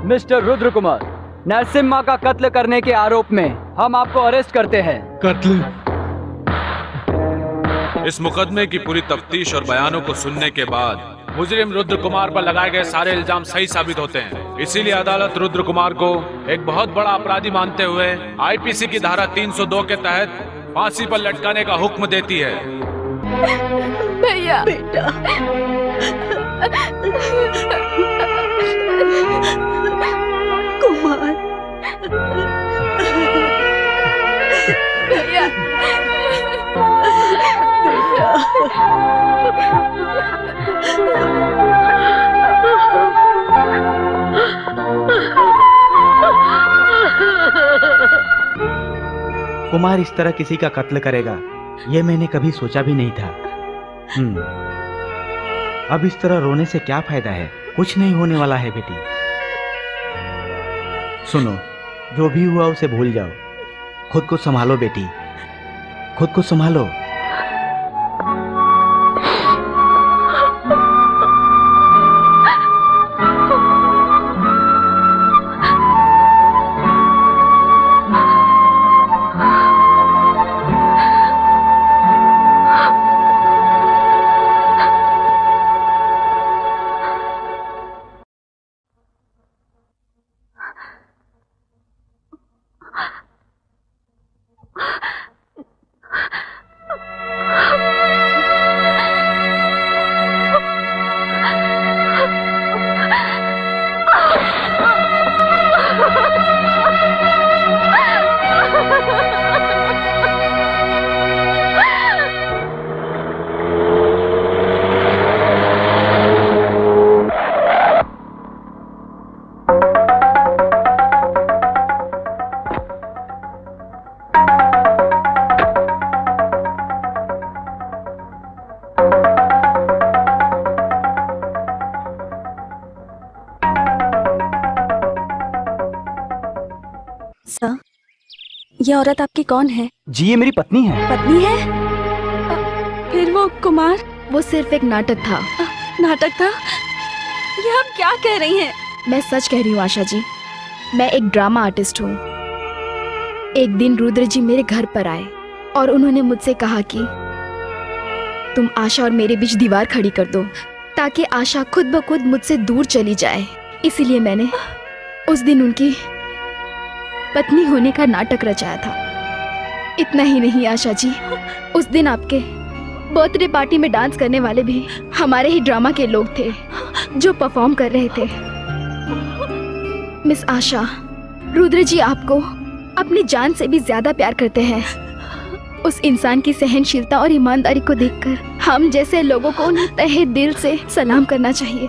मिस्टर रुद्र कुमार, नरसिम्हा का कत्ल करने के आरोप में हम आपको अरेस्ट करते हैं। कत्ल? इस मुकदमे की पूरी तफ्तीश और बयानों को सुनने के बाद मुजरिम रुद्र कुमार पर लगाए गए सारे इल्जाम सही साबित होते हैं। इसीलिए अदालत रुद्र कुमार को एक बहुत बड़ा अपराधी मानते हुए आईपीसी की धारा 302 के तहत फांसी पर लटकाने का हुक्म देती है। भैया बेटा, कुमार, भैया, कुमार इस तरह किसी का कत्ल करेगा, ये मैंने कभी सोचा भी नहीं था। अब इस तरह रोने से क्या फायदा है? कुछ नहीं होने वाला है बेटी। सुनो, जो भी हुआ उसे भूल जाओ। खुद को संभालो बेटी, खुद को संभालो। ये औरत आपकी कौन है? जी ये मेरी पत्नी है। पत्नी है? फिर वो कुमार? वो सिर्फ एक नाटक था। नाटक था? ये आप क्या कह रही हैं? मैं सच कह रही हूँ आशा जी, मैं एक ड्रामा आर्टिस्ट हूँ। एक दिन रुद्र जी मेरे घर पर आए और उन्होंने मुझसे कहा कि तुम आशा और मेरे बीच दीवार खड़ी कर दो ताकि आशा खुद ब खुद मुझसे दूर चली जाए। इसीलिए मैंने उस दिन उनकी पत्नी होने का नाटक रचाया था। इतना ही नहीं आशा जी, उस दिन आपके बर्थडे पार्टी में डांस करने वाले भी हमारे ही ड्रामा के लोग थे जो परफॉर्म कर रहे थे। मिस आशा, रुद्र जी आपको अपनी जान से भी ज्यादा प्यार करते हैं। उस इंसान की सहनशीलता और ईमानदारी को देखकर हम जैसे लोगों को उन्हें तहे दिल से सलाम करना चाहिए।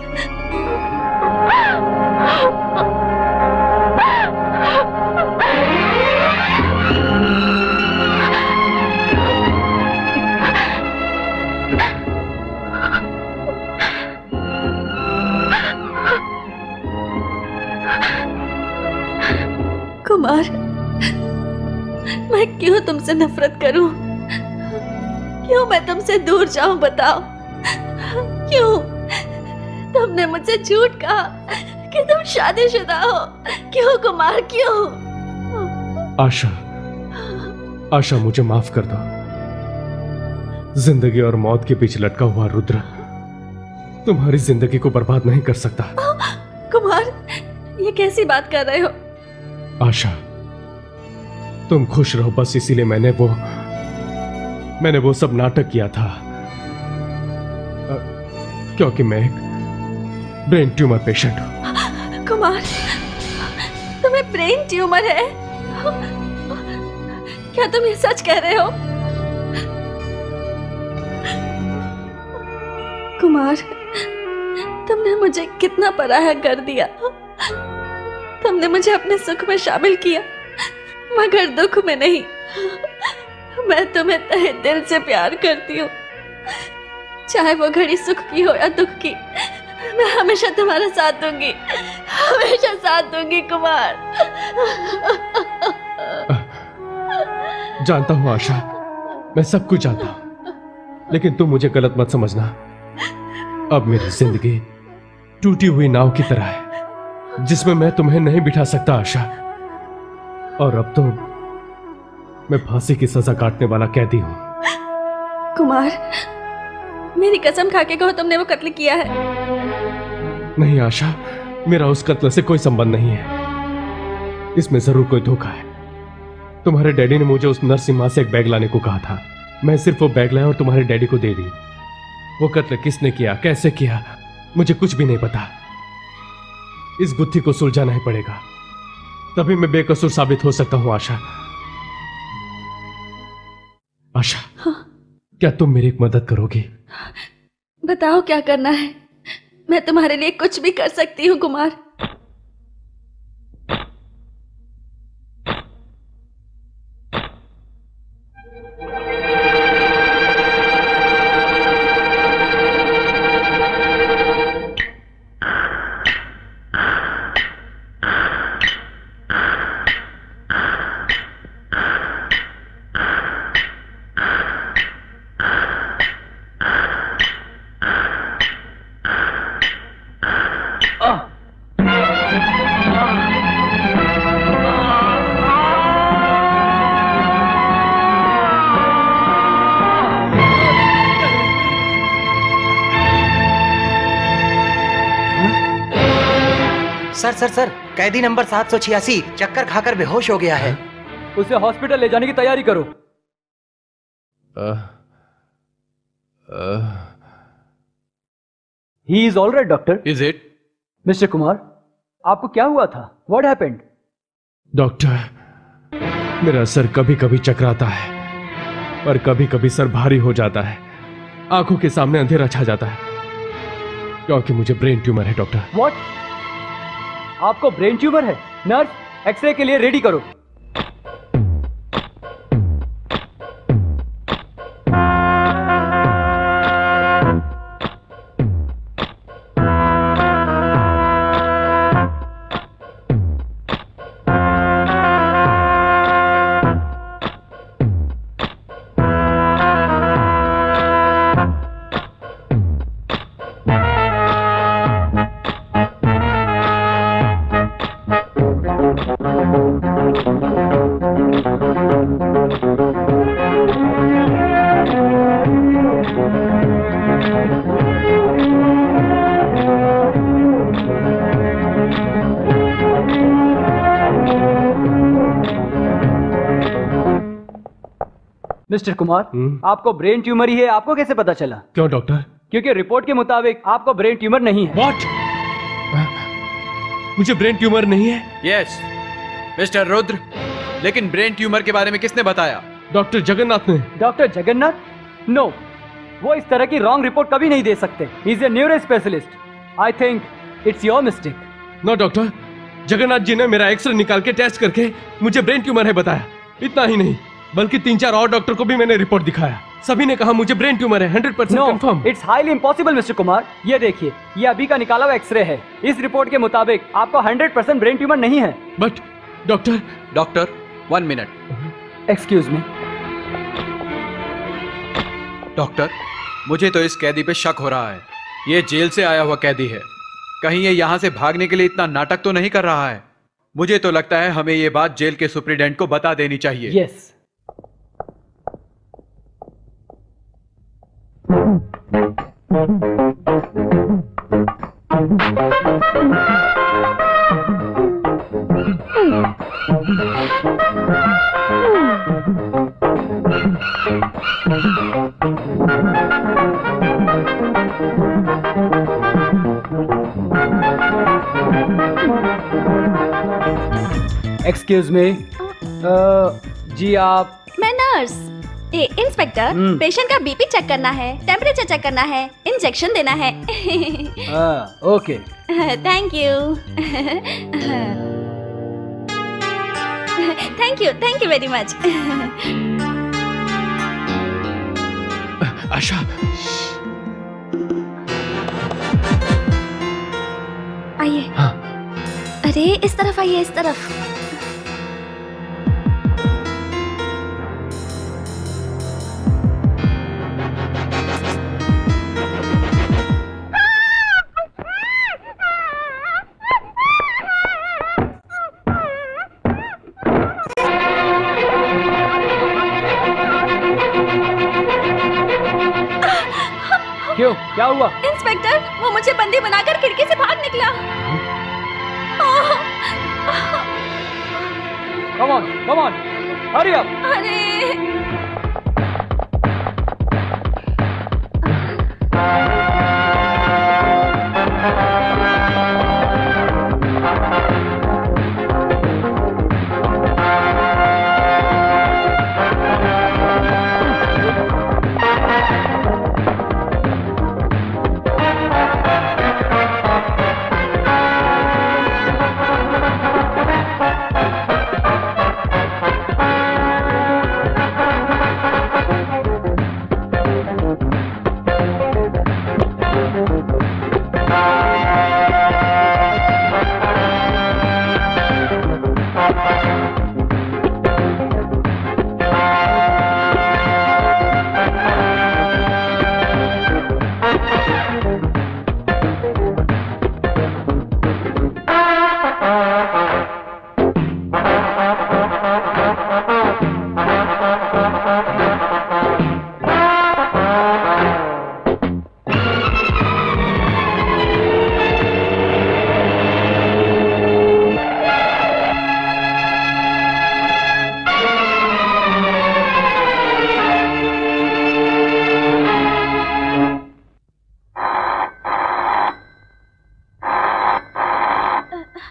कुमार, मैं क्यों तुमसे नफरत करूं? क्यों मैं तुमसे दूर जाऊं? बताओ क्यों? तुमने मुझसे झूठ कहा कि तुम शादीशुदा हो। क्यों कुमार, क्यों? आशा, आशा मुझे माफ कर दो। जिंदगी और मौत के बीच लटका हुआ रुद्र तुम्हारी जिंदगी को बर्बाद नहीं कर सकता। कुमार, ये कैसी बात कर रहे हो? आशा, तुम खुश रहो बस, इसीलिए मैंने वो सब नाटक किया था। क्योंकि मैं एक ब्रेन ट्यूमर पेशेंट हूं। कुमार, तुम्हें ब्रेन ट्यूमर है? क्या तुम ये सच कह रहे हो? कुमार, तुमने मुझे कितना पराया कर दिया। तुमने मुझे अपने सुख में शामिल किया मगर दुख में नहीं। मैं तुम्हें तहे दिल से प्यार करती हूँ, चाहे वो घड़ी सुख की हो या दुख की। मैं हमेशा तुम्हारा साथ दूंगी, हमेशा साथ दूंगी कुमार। जानता हूं आशा, मैं सब कुछ जानता हूं, लेकिन तुम मुझे गलत मत समझना। अब मेरी जिंदगी टूटी हुई नाव की तरह है जिसमें मैं तुम्हें नहीं बिठा सकता आशा। और अब तो मैं फांसी की सजा काटने वाला कैदी हूं। कुमार, मेरी कसम खा के कहो तुमने वो कत्ल किया है। नहीं आशा, मेरा उस कत्ल से कोई संबंध नहीं है। इसमें जरूर कोई धोखा है। तुम्हारे डैडी ने मुझे उस नरसिम्हा से एक बैग लाने को कहा था। मैं सिर्फ वो बैग लाया और तुम्हारे डैडी को दे दी। वो कत्ल किसने किया, कैसे किया, मुझे कुछ भी नहीं पता। इस गुत्थी को सुलझाना ही पड़ेगा, तभी मैं बेकसूर साबित हो सकता हूं आशा। आशा, हाँ? क्या तुम मेरी एक मदद करोगी? बताओ क्या करना है, मैं तुम्हारे लिए कुछ भी कर सकती हूँ कुमार। सर, कैदी नंबर 786 चक्कर खाकर बेहोश हो गया है। उसे हॉस्पिटल ले जाने की तैयारी करो। He is all right doctor. Is it? Mister Kumar, आपको क्या हुआ था? What happened? डॉक्टर, मेरा सर कभी कभी चकराता है पर कभी कभी सर भारी हो जाता है। आंखों के सामने अंधेरा छा जाता है क्योंकि मुझे ब्रेन ट्यूमर है डॉक्टर। व्हाट? आपको ब्रेन ट्यूमर है? नर्स, एक्सरे के लिए रेडी करो। मिस्टर कुमार, आपको ब्रेन ट्यूमर ही है, आपको कैसे पता चला? क्यों डॉक्टर? क्योंकि रिपोर्ट के मुताबिक आपको ब्रेन ट्यूमर नहीं है। What? मुझे ब्रेन ट्यूमर नहीं है? यस मिस्टर रुद्र, लेकिन ब्रेन ट्यूमर के बारे में किसने बताया? डॉक्टर जगन्नाथ ने। डॉक्टर जगन्नाथ? नो, वो इस तरह की रॉन्ग रिपोर्ट कभी नहीं दे सकते। He is a neuro specialist. I think it's your mistake. No doctor, Jagannath ji ने मेरा एक्सरे निकाल के टेस्ट करके मुझे ब्रेन ट्यूमर है बताया। इतना ही नहीं, बल्कि 3-4 और डॉक्टर को भी मैंने रिपोर्ट दिखाया, सभी ने कहा मुझे ब्रेन ट्यूमर है। 100% confirm. It's highly impossible mister Kumar. ये देखिए, ये अभी का निकाला हुआ एक्सरे है। इस रिपोर्ट के मुताबिक आपको 100% ब्रेन ट्यूमर नहीं है। But doctor 1 minute. Excuse me doctor, मुझे तो इस कैदी पे शक हो रहा है। ये जेल से आया हुआ कैदी है, कहीं ये यहाँ से भागने के लिए इतना नाटक तो नहीं कर रहा है। मुझे तो लगता है हमें ये बात जेल के सुप्रीडेंट को बता देनी चाहिए। यस। एक्सक्यूज मी, जी आप? मैं नर्स। इंस्पेक्टर, पेशेंट का बीपी चेक करना है, टेम्परेचर चेक करना है, इंजेक्शन देना है। Okay. Thank you. Thank you very much. Asha, आइए। हाँ। अरे इस तरफ आइए, इस तरफ। क्यों, क्या हुआ? इंस्पेक्टर, वो मुझे बंदी बनाकर खिड़की से भाग निकला। Come on, hurry up! अरे!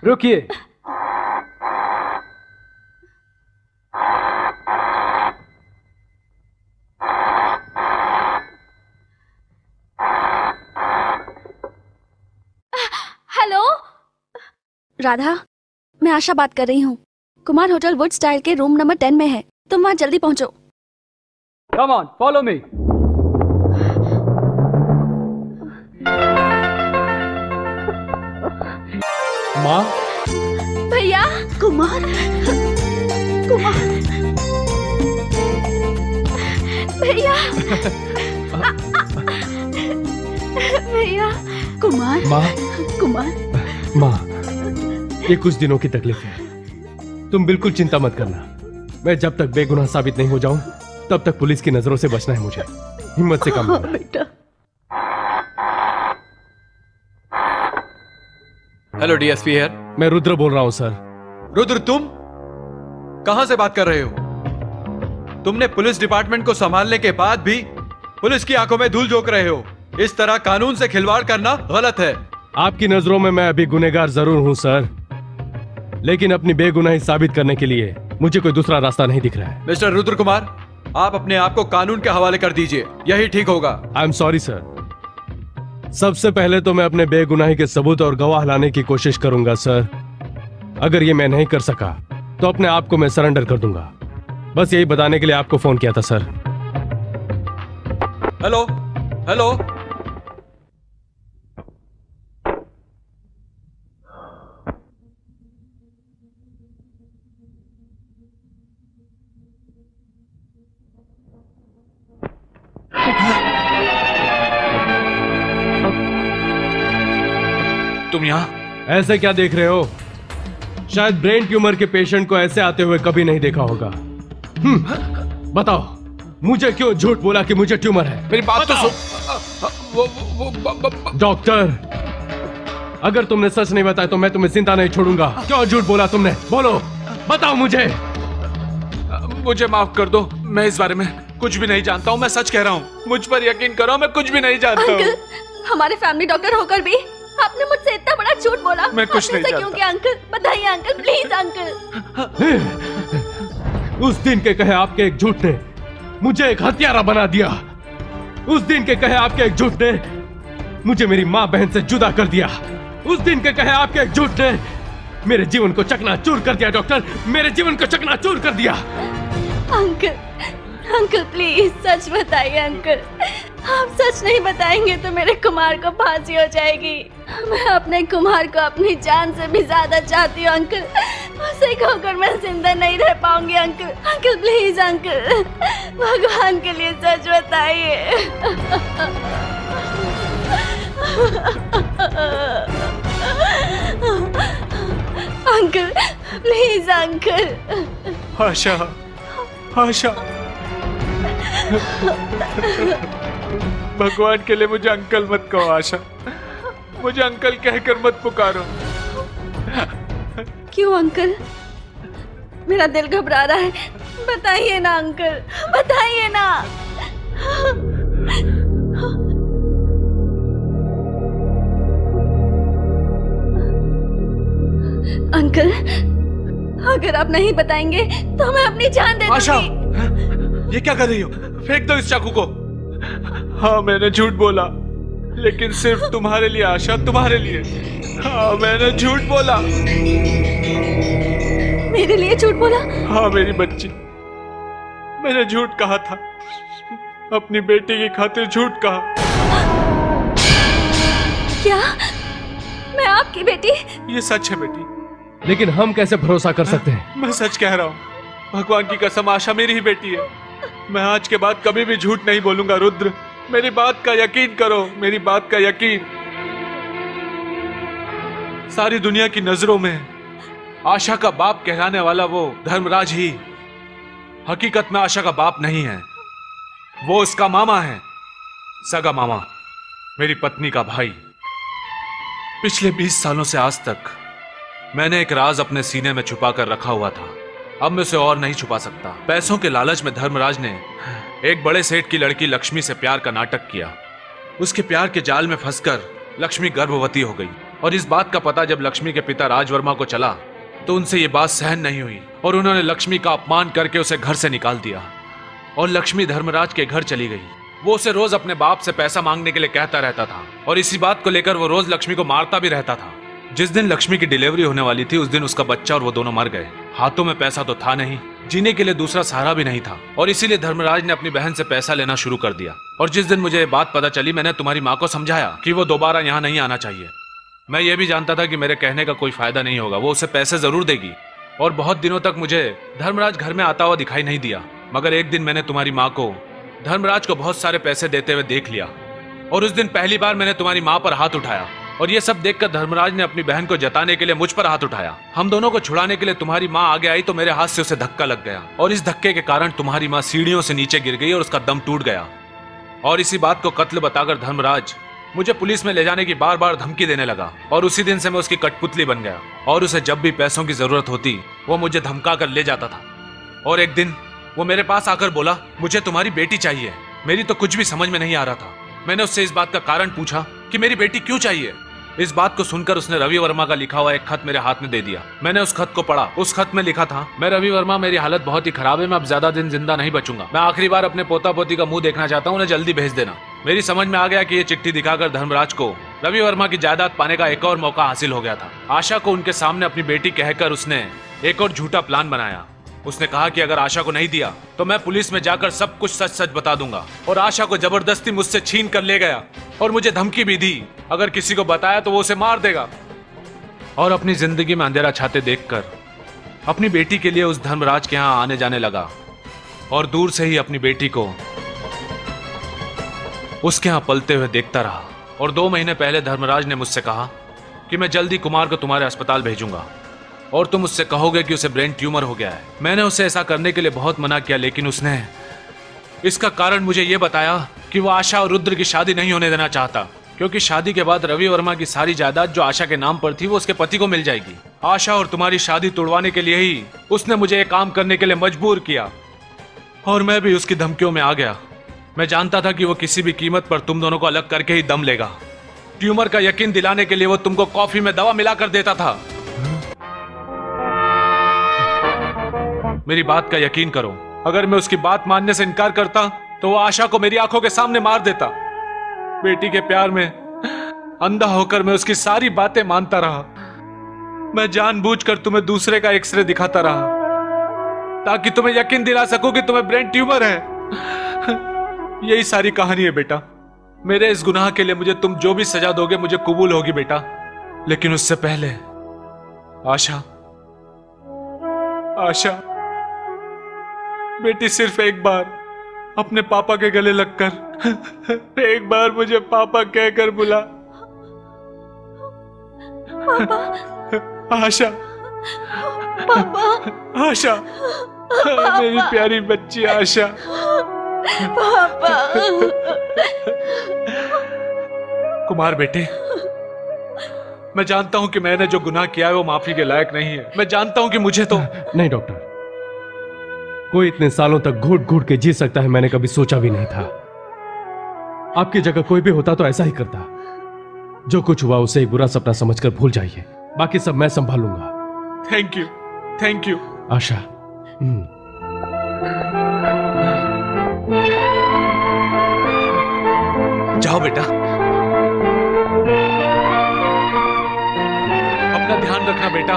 रुकिए। हेलो राधा, मैं आशा बात कर रही हूँ। कुमार होटल वुड स्टाइल के रूम नंबर 10 में है, तुम वहाँ जल्दी पहुँचो। Come on, follow me. माँ? भैया। कुमार, कुमार, भैया। भैया। कुमार। माँ? कुमार। माँ, ये कुछ दिनों की तकलीफ है, तुम बिल्कुल चिंता मत करना। मैं जब तक बेगुनाह साबित नहीं हो जाऊं, तब तक पुलिस की नजरों से बचना है मुझे। हिम्मत से काम करना। बेटा। Hello DSP here. मैं रुद्र बोल रहा हूं सर। रुद्र, तुम कहां से बात कर रहे हो? तुमने पुलिस डिपार्टमेंट को संभालने के बाद भी पुलिस की आंखों में धूल झोंक रहे हो। इस तरह कानून से खिलवाड़ करना गलत है। आपकी नजरों में मैं अभी गुनहगार जरूर हूं सर, लेकिन अपनी बेगुनाही साबित करने के लिए मुझे कोई दूसरा रास्ता नहीं दिख रहा है। मिस्टर रुद्र कुमार, आप अपने आप को कानून के हवाले कर दीजिए, यही ठीक होगा। आई एम सॉरी सर। सबसे पहले तो मैं अपने बेगुनाही के सबूत और गवाह लाने की कोशिश करूंगा सर। अगर ये मैं नहीं कर सका तो अपने आप को मैं सरेंडर कर दूंगा। बस यही बताने के लिए आपको फोन किया था सर। हेलो हेलो, तुम यहाँ ऐसे क्या देख रहे हो? शायद ब्रेन ट्यूमर के पेशेंट को ऐसे आते हुए कभी नहीं देखा होगा। बताओ, मुझे क्यों झूठ बोला कि मुझे ट्यूमर है? मेरी बात तो सुन। डॉक्टर, अगर तुमने सच नहीं बताया तो मैं तुम्हें जिंदा नहीं छोड़ूंगा। क्यों झूठ बोला तुमने? बोलो, बताओ मुझे। मुझे माफ कर दो, मैं इस बारे में कुछ भी नहीं जानता हूँ। मैं सच कह रहा हूँ, मुझ पर यकीन करो, मैं कुछ भी नहीं जानता हूँ। हमारे फैमिली डॉक्टर होकर भी आपने मुझसे इतना बड़ा झूठ बोला। मैं कुछ नहीं जानता। क्यों किया अंकल? बताइए अंकल, प्लीज अंकल। उस दिन के कहे आपके एक झूठ ने मुझे एक हत्यारा बना दिया। उस दिन के कहे आपके एक झूठ ने मुझे मेरी माँ बहन से जुदा कर दिया। उस दिन के कहे आपके एक झूठ ने मेरे जीवन को चकनाचूर कर दिया। डॉक्टर, मेरे जीवन को चकनाचूर कर दिया। अंकल, अंकल प्लीज सच बताइए अंकल। आप सच नहीं बताएंगे तो मेरे कुमार को फांसी हो जाएगी। मैं अपने कुमार को अपनी जान से भी ज्यादा चाहती हूँ अंकल। उसे खोकर मैं जिंदा नहीं रह पाऊंगी अंकल। अंकल प्लीज अंकल, भगवान के लिए सच बताइए। Uncle please uncle. Asha, Asha, भगवान के लिए मुझे अंकल मत कहो आशा। मुझे अंकल कहकर मत पुकारो। क्यों अंकल? मेरा दिल घबरा रहा है। बताइए ना अंकल, बताइए ना। अंकल, अगर आप नहीं बताएंगे तो मैं अपनी जान दे दूंगी। आशा, ये क्या कर रही हो? फेंक दो इस चाकू को। हाँ, मैंने झूठ बोला, लेकिन सिर्फ तुम्हारे लिए आशा, तुम्हारे लिए। हाँ, मैंने झूठ बोला। मेरे लिए झूठ बोला? हाँ मेरी बच्ची, मैंने झूठ कहा था। अपनी बेटी की खातिर झूठ कहा। क्या? मैं आपकी बेटी? ये सच है बेटी। लेकिन हम कैसे भरोसा कर सकते हैं? मैं सच कह रहा हूँ, भगवान की कसम, आशा मेरी ही बेटी है। मैं आज के बाद कभी भी झूठ नहीं बोलूंगा। रुद्र, मेरी बात का यकीन करो, मेरी बात का यकीन। सारी दुनिया की नजरों में आशा का बाप कहलाने वाला वो धर्मराज ही हकीकत में आशा का बाप नहीं है। वो उसका मामा है, सगा मामा, मेरी पत्नी का भाई। पिछले 20 सालों से आज तक मैंने एक राज अपने सीने में छुपा कर रखा हुआ था। अब मैं उसे और नहीं छुपा सकता। पैसों के लालच में धर्मराज ने एक बड़े सेठ की लड़की लक्ष्मी से प्यार का नाटक किया। उसके प्यार के जाल में फंसकर लक्ष्मी गर्भवती हो गई, और इस बात का पता जब लक्ष्मी के पिता राजवर्मा को चला तो उनसे ये बात सहन नहीं हुई और उन्होंने लक्ष्मी का अपमान करके उसे घर से निकाल दिया और लक्ष्मी धर्मराज के घर चली गई। वो उसे रोज अपने बाप से पैसा मांगने के लिए कहता रहता था और इसी बात को लेकर वो रोज लक्ष्मी को मारता भी रहता था। जिस दिन लक्ष्मी की डिलीवरी होने वाली थी उस दिन उसका बच्चा और वो दोनों मर गए। हाथों में पैसा तो था नहीं, जीने के लिए दूसरा सहारा भी नहीं था, और इसीलिए धर्मराज ने अपनी बहन से पैसा लेना शुरू कर दिया। और जिस दिन मुझे ये बात पता चली, मैंने तुम्हारी माँ को समझाया कि वो दोबारा यहाँ नहीं आना चाहिए। मैं ये भी जानता था कि मेरे कहने का कोई फायदा नहीं होगा, वो उसे पैसे जरूर देगी। और बहुत दिनों तक मुझे धर्मराज घर में आता हुआ दिखाई नहीं दिया, मगर एक दिन मैंने तुम्हारी माँ को धर्मराज को बहुत सारे पैसे देते हुए देख लिया, और उस दिन पहली बार मैंने तुम्हारी माँ पर हाथ उठाया। और ये सब देखकर धर्मराज ने अपनी बहन को जताने के लिए मुझ पर हाथ उठाया। हम दोनों को छुड़ाने के लिए तुम्हारी माँ आगे आई तो मेरे हाथ से उसे धक्का लग गया, और इस धक्के के कारण तुम्हारी माँ सीढ़ियों से नीचे गिर गई और उसका दम टूट गया। और इसी बात को कत्ल बताकर धर्मराज मुझे पुलिस में ले जाने की बार बार धमकी देने लगा, और उसी दिन से मैं उसकी कठपुतली बन गया। और उसे जब भी पैसों की जरूरत होती वो मुझे धमका कर ले जाता था। और एक दिन वो मेरे पास आकर बोला मुझे तुम्हारी बेटी चाहिए। मेरी तो कुछ भी समझ में नहीं आ रहा था। मैंने उससे इस बात का कारण पूछा कि मेरी बेटी क्यों चाहिए। इस बात को सुनकर उसने रवि वर्मा का लिखा हुआ एक खत मेरे हाथ में दे दिया। मैंने उस खत को पढ़ा। उस खत में लिखा था, मैं रवि वर्मा, मेरी हालत बहुत ही खराब है, मैं अब ज्यादा दिन जिंदा नहीं बचूंगा। मैं आखिरी बार अपने पोता पोती का मुंह देखना चाहता हूँ, उन्हें जल्दी भेज देना। मेरी समझ में आ गया कि ये चिट्ठी दिखाकर धर्मराज को रवि वर्मा की जायदाद पाने का एक और मौका हासिल हो गया था। आशा को उनके सामने अपनी बेटी कहकर उसने एक और झूठा प्लान बनाया। उसने कहा कि अगर आशा को नहीं दिया तो मैं पुलिस में जाकर सब कुछ सच सच बता दूंगा, और आशा को जबरदस्ती मुझसे छीन कर ले गया और मुझे धमकी भी दी, अगर किसी को बताया तो वो उसे मार देगा। और अपनी जिंदगी में अंधेरा छाते देखकर अपनी बेटी के लिए उस धर्मराज के यहां आने जाने लगा, और दूर से ही अपनी बेटी को उसके यहां पलते हुए देखता रहा। और 2 महीने पहले धर्मराज ने मुझसे कहा कि मैं जल्दी कुमार को तुम्हारे अस्पताल भेजूंगा और तुम उससे कहोगे कि उसे ब्रेन ट्यूमर हो गया है। मैंने उसे ऐसा करने के लिए बहुत मना किया, लेकिन उसने इसका कारण मुझे यह बताया कि वो आशा और रुद्र की शादी नहीं होने देना चाहता, क्योंकि शादी के बाद रवि वर्मा की सारी जायदाद जो आशा के नाम पर थी वो उसके पति को मिल जाएगी। आशा और तुम्हारी शादी तोड़वाने के लिए ही उसने मुझे ये काम करने के लिए मजबूर किया, और मैं भी उसकी धमकियों में आ गया। मैं जानता था कि वो किसी भी कीमत पर तुम दोनों को अलग करके ही दम लेगा। ट्यूमर का यकीन दिलाने के लिए वो तुमको कॉफी में दवा मिलाकर देता था। मेरी बात का यकीन करो, अगर मैं उसकी बात मानने से इनकार करता तो वो आशा को मेरी आंखों के सामने मार देता। बेटी के प्यार में अंधा होकर मैं उसकी सारी बातें मानता रहा। मैं जानबूझकर तुम्हें दूसरे का एक्सरे दिखाता रहा ताकि तुम्हें यकीन दिला सकूं कि तुम्हें ब्रेन ट्यूमर है। यही सारी कहानी है बेटा। मेरे इस गुनाह के लिए मुझे तुम जो भी सजा दोगे मुझे कबूल होगी बेटा, लेकिन उससे पहले आशा बेटी सिर्फ एक बार अपने पापा के गले लगकर एक बार मुझे पापा कहकर बुला। आशा, पापा, आशा, मेरी प्यारी बच्ची आशा। पापा। कुमार बेटे, मैं जानता हूं कि मैंने जो गुनाह किया है वो माफी के लायक नहीं है। मैं जानता हूं कि मुझे तो नहीं डॉक्टर, कोई इतने सालों तक घुट घुट के जी सकता है मैंने कभी सोचा भी नहीं था। आपकी जगह कोई भी होता तो ऐसा ही करता। जो कुछ हुआ उसे एक बुरा सपना समझकर भूल जाइए, बाकी सब मैं संभालूंगा। थैंक यू आशा। जाओ बेटा, अपना ध्यान रखना बेटा।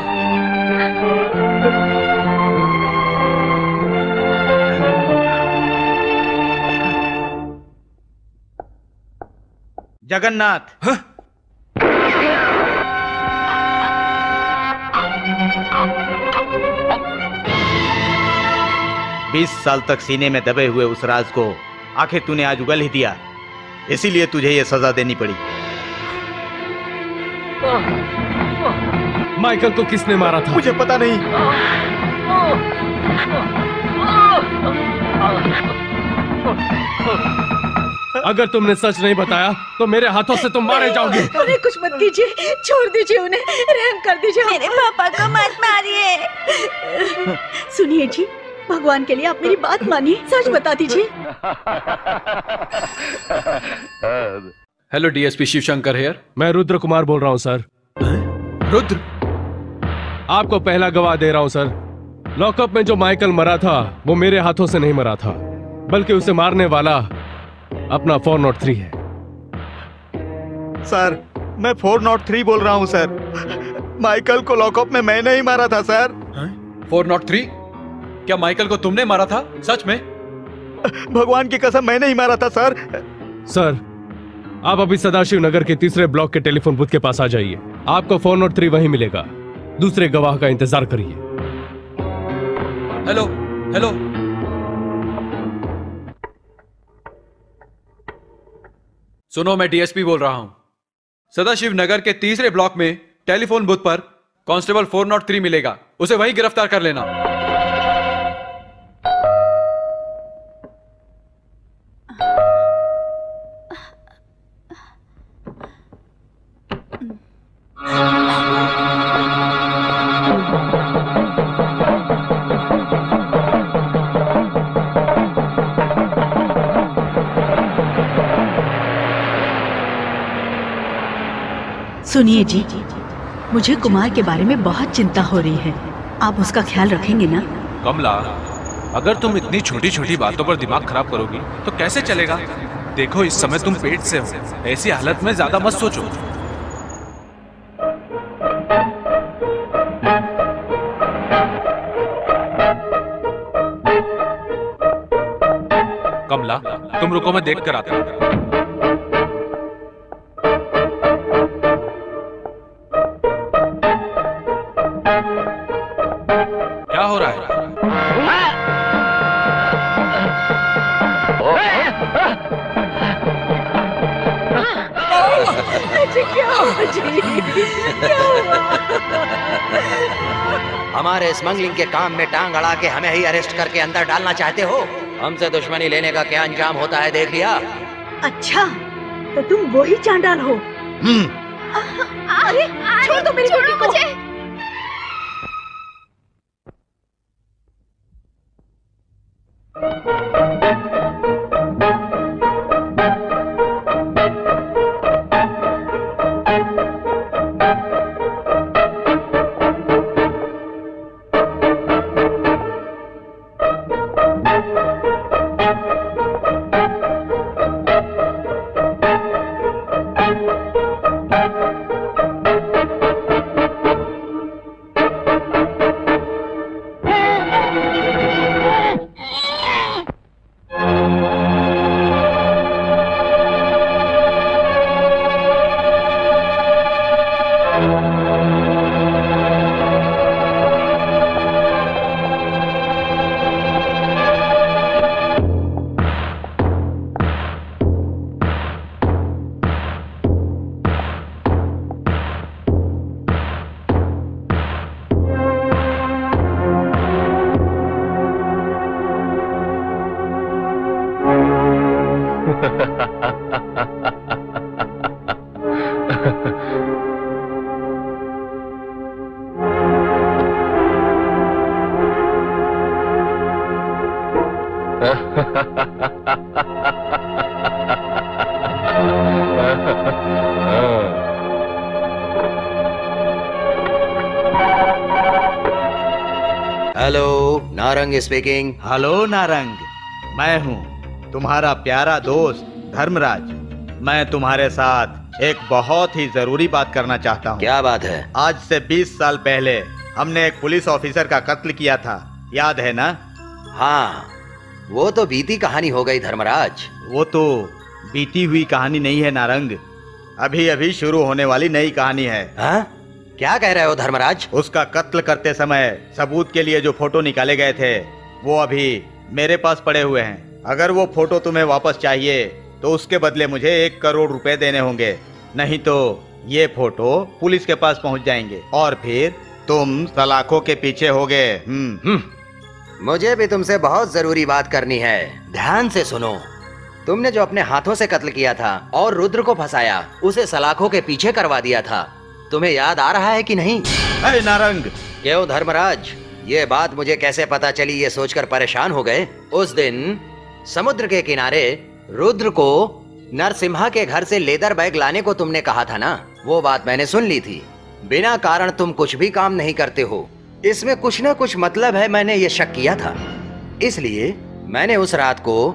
जगन्नाथ। 20 साल तक सीने में दबे हुए उस राज को आखिर तूने आज उगल ही दिया, इसीलिए तुझे यह सजा देनी पड़ी। माइकल को किसने मारा था? मुझे पता नहीं। अगर तुमने सच नहीं बताया तो मेरे हाथों से तुम मारे जाओगे। अरे कुछ मत कीजिए, छोड़ दीजिए उन्हें, रहम कर दीजिए। मेरे पापा को मत मारिए। सुनिए जी, भगवान के लिए आप मेरी बात मानिए, सच बता दीजिए। Hello DSP Shivshankar here. मैं रुद्र कुमार बोल रहा हूँ सर। रुद्र? आपको पहला गवाह दे रहा हूँ सर। लॉकअप में जो माइकल मरा था वो मेरे हाथों से नहीं मरा था, बल्कि उसे मारने वाला अपना 403 है। सर, मैं 403 बोल रहा हूँ सर। माइकल को लॉकअप में मैंने ही मारा था सर। 403? क्या माइकल को तुमने मारा था? सच में? भगवान की कसम मैंने ही मारा था सर। सर, आप अभी सदाशिव नगर के 3रे ब्लॉक के टेलीफोन बूथ के पास आ जाइए। आपको 403 वहीं मिलेगा। दूसरे गवाह का इंतजार करिए। Hello hello. सुनो, मैं डीएसपी बोल रहा हूं। सदाशिव नगर के 3रे ब्लॉक में टेलीफोन बूथ पर कांस्टेबल 403 मिलेगा, उसे वहीं गिरफ्तार कर लेना। सुनिए जी, मुझे कुमार के बारे में बहुत चिंता हो रही है। आप उसका ख्याल रखेंगे ना? कमला, अगर तुम इतनी छोटी छोटी बातों पर दिमाग खराब करोगी तो कैसे चलेगा? देखो इस समय तुम पेट से हो, ऐसी हालत में ज्यादा मत सोचो। कमला, तुम रुको, मैं देख कर आता हूं। क्या हो रहा है? हमारे स्मगलिंग के काम में टांग अड़ा के हमें ही अरेस्ट करके अंदर डालना चाहते हो? हमसे दुश्मनी लेने का क्या अंजाम होता है देख लिया? अच्छा, तो तुम वही चांडाल हो? अरे छोड़ दो मेरी बेटी को। मुझे। Hello, Narang speaking. Hello Narang, मैं हूँ तुम्हारा प्यारा दोस्त धर्मराज। मैं तुम्हारे साथ एक बहुत ही जरूरी बात करना चाहता हूँ। क्या बात है? आज से 20 साल पहले हमने एक पुलिस ऑफिसर का कत्ल किया था, याद है ना? हाँ, वो तो बीती कहानी हो गई धर्मराज। वो तो बीती हुई कहानी नहीं है नारंग, अभी अभी शुरू होने वाली नई कहानी है। हाँ? क्या कह रहे हो धर्मराज? उसका कत्ल करते समय सबूत के लिए जो फोटो निकाले गए थे वो अभी मेरे पास पड़े हुए हैं। अगर वो फोटो तुम्हें वापस चाहिए तो उसके बदले मुझे 1 करोड़ रुपए देने होंगे, नहीं तो ये फोटो पुलिस के पास पहुंच जाएंगे और फिर तुम सलाखों के पीछे होगे। मुझे भी तुमसे बहुत जरूरी बात करनी है, ध्यान से सुनो। तुमने जो अपने हाथों से कत्ल किया था और रुद्र को फंसाया, उसे सलाखों के पीछे करवा दिया था। तुम्हें याद आ रहा है कि नहीं? अरे नारंग! क्यों धर्मराज, ये बात मुझे कैसे पता चली ये सोचकर परेशान हो गए? उस दिन समुद्र के किनारे रुद्र को नरसिम्हा के घर से लेदर बैग लाने को तुमने कहा था ना, वो बात मैंने सुन ली थी। बिना कारण तुम कुछ भी काम नहीं करते हो, इसमें कुछ ना कुछ मतलब है, मैंने ये शक किया था। इसलिए मैंने उस रात को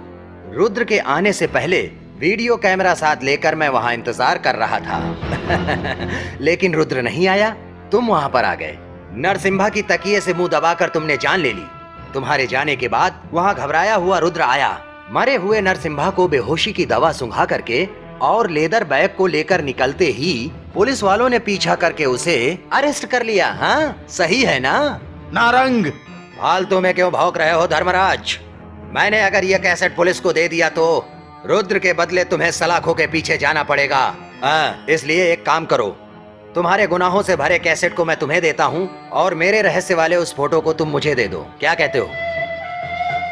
रुद्र के आने से पहले वीडियो कैमरा साथ लेकर मैं वहां इंतजार कर रहा था। लेकिन रुद्र नहीं आया, तुम वहां पर आ गए। नरसिम्हा की तकिए से मुंह दबाकर तुमने जान ले ली। तुम्हारे जाने के बाद वहां घबराया हुआ रुद्र आया, मरे हुए नरसिम्हा को बेहोशी की दवा सुंघा करके और लेदर बैग को लेकर निकलते ही पुलिस वालों ने पीछा करके उसे अरेस्ट कर लिया। हाँ, सही है ना? नारंग! फालतू में क्यों भौंक रहे हो धर्मराज? मैंने अगर यह कैसेट पुलिस को दे दिया तो रुद्र के बदले तुम्हें सलाखों के पीछे जाना पड़ेगा। इसलिए एक काम करो, तुम्हारे गुनाहों से भरे कैसेट को मैं तुम्हें देता हूँ और मेरे रहस्य वाले उस फोटो को तुम मुझे दे दो। क्या कहते हो?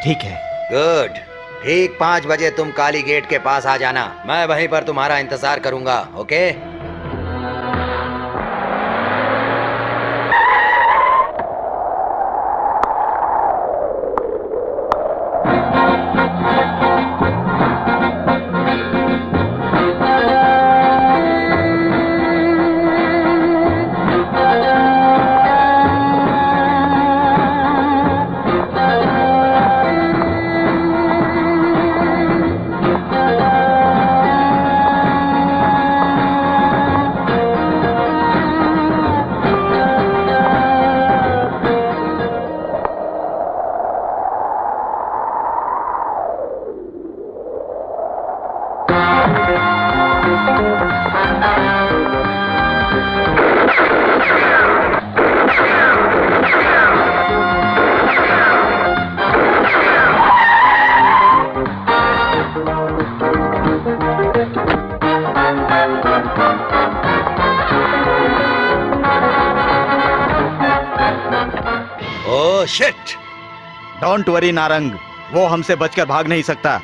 ठीक है। गुड। ठीक 5 बजे तुम काली गेट के पास आ जाना, मैं वहीं पर तुम्हारा इंतजार करूंगा। Okay? Shit! Don't worry Narang, वो हमसे बचकर भाग नहीं सकता।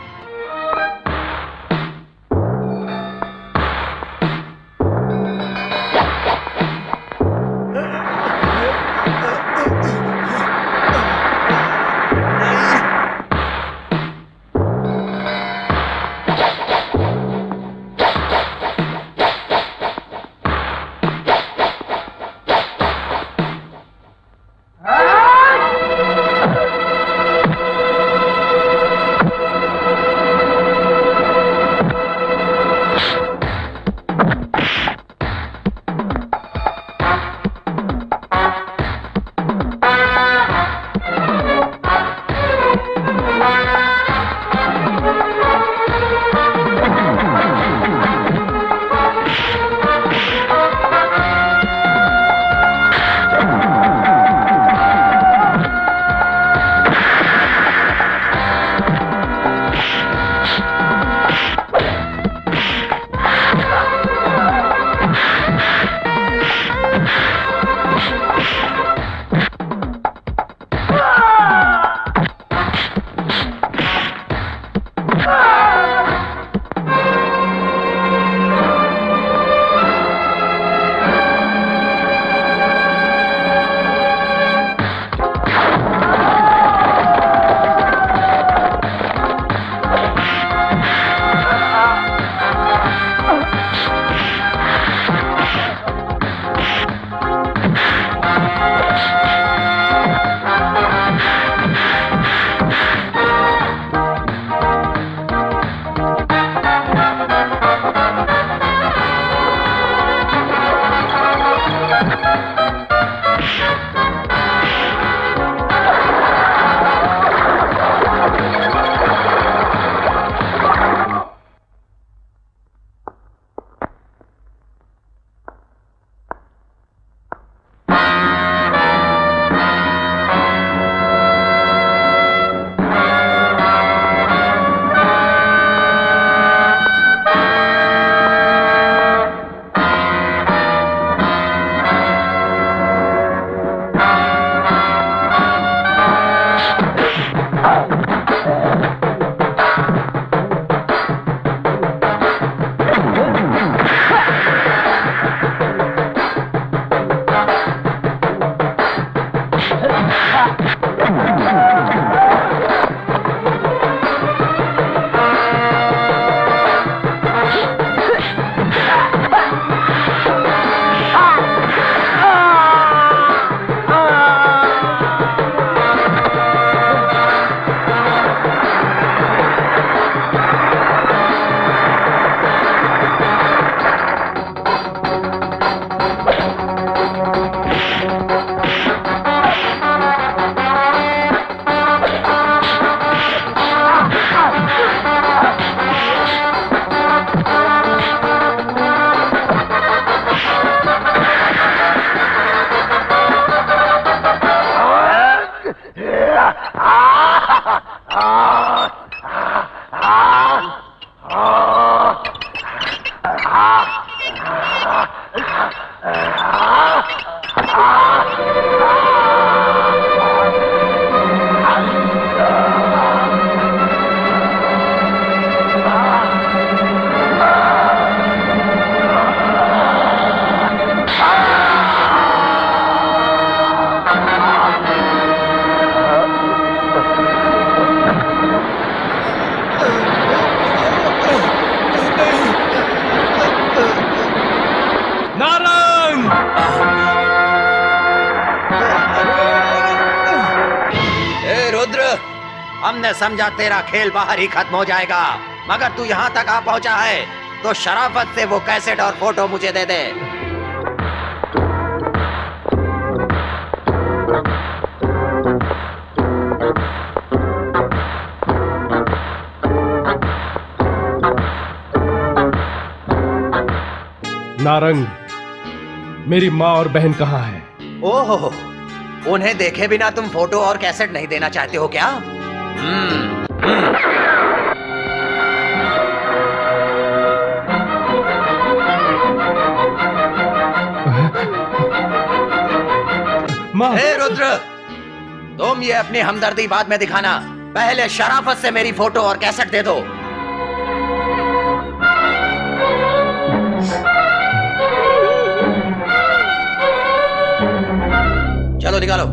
हमने समझा तेरा खेल बाहर ही खत्म हो जाएगा, मगर तू यहाँ तक आ पहुँचा है तो शराफत से वो कैसेट और फोटो मुझे दे दे। नारंग, मेरी माँ और बहन कहाँ है? ओहो, उन्हें देखे बिना तुम फोटो और कैसेट नहीं देना चाहते हो क्या? माँ। हे रुद्र, तुम ये अपनी हमदर्दी बाद में दिखाना, पहले शराफत से मेरी फोटो और कैसेट दे दो। चलो निकालो।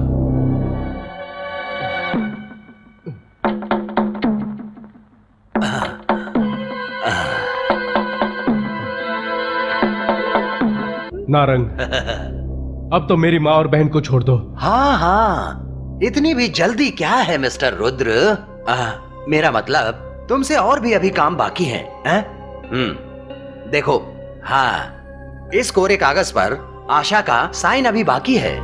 नारंग, अब तो मेरी माँ और बहन को छोड़ दो। हाँ हाँ, इतनी भी जल्दी क्या है मिस्टर रुद्र? मेरा मतलब तुमसे और भी अभी काम बाकी है। देखो, हाँ, इस कोरे कागज पर आशा का साइन अभी बाकी है।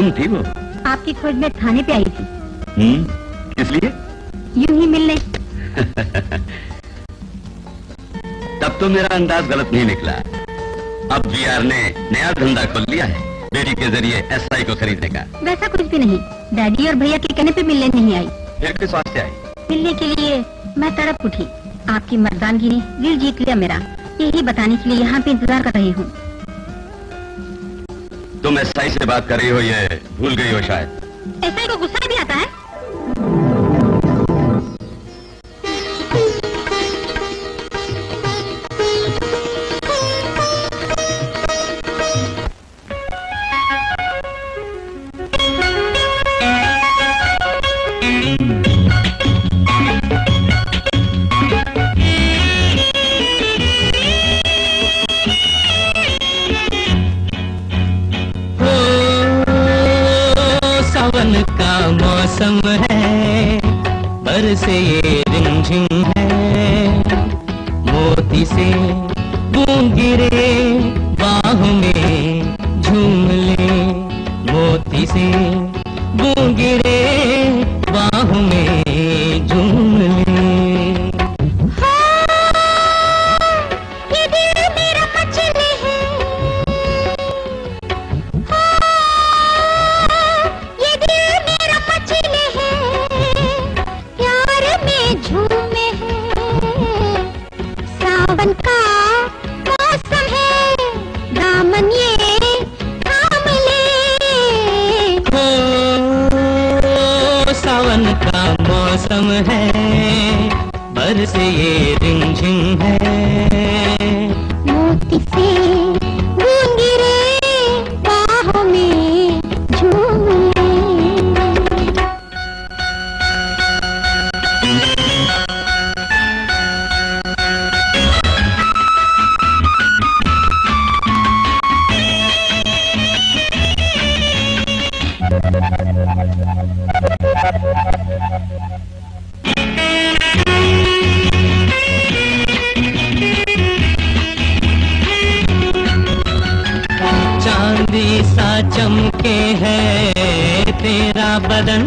तुम थी वो? आपकी खोज में थाने पे आई थी। किस लिए? यूं ही मिलने। तब तो मेरा अंदाज गलत नहीं निकला। अब जीआर ने नया धंधा खोल लिया है बेटी के जरिए एसआई को खरीदने का। वैसा कुछ भी नहीं, डैडी और भैया के कहने पे मिलने नहीं आई। फिर किस वास्ते आई? मिलने के लिए मैं तड़प उठी। आपकी मर्दानगी ने दिल जीत लिया मेरा, यही बताने के लिए यहाँ पे इंतजार कर रही हूँ। तुम एसआई से बात कर रही हो ये भूल गई हो शायद। एसआई को गुस्सा भी आता है? मौसम है बरसे ये रिमझिम है, मोती से बूंद गिरे बाहों में झूम ले, मोती से बूंद गिरे बाहों में झूम ले। मौसम है बरसे ये रिमझिम है, मोती से बूंद गिरे बाहों में झूम चांदी सा चमके है तेरा बदन,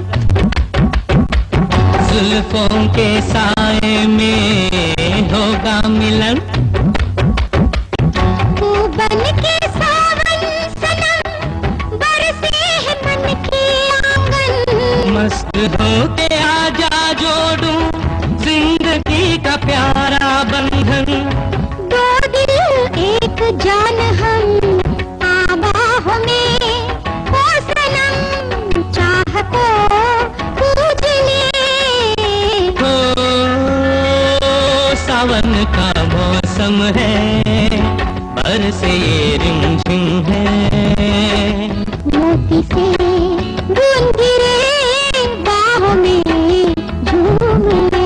जुल्फों के साए में होगा मिलन। तू बन के सावन सनम बरसे है मन के आंगन, मस्त होके आजा जोड़ूं जिंदगी का प्यारा बंधन। दो दिल एक जान हम आबाहों में हो सनम, चाह को पूज ले। हो सावन का मौसम है बरसे ये रिमझिम है, मोती से बूंद गिरे बाहों में झूम ले।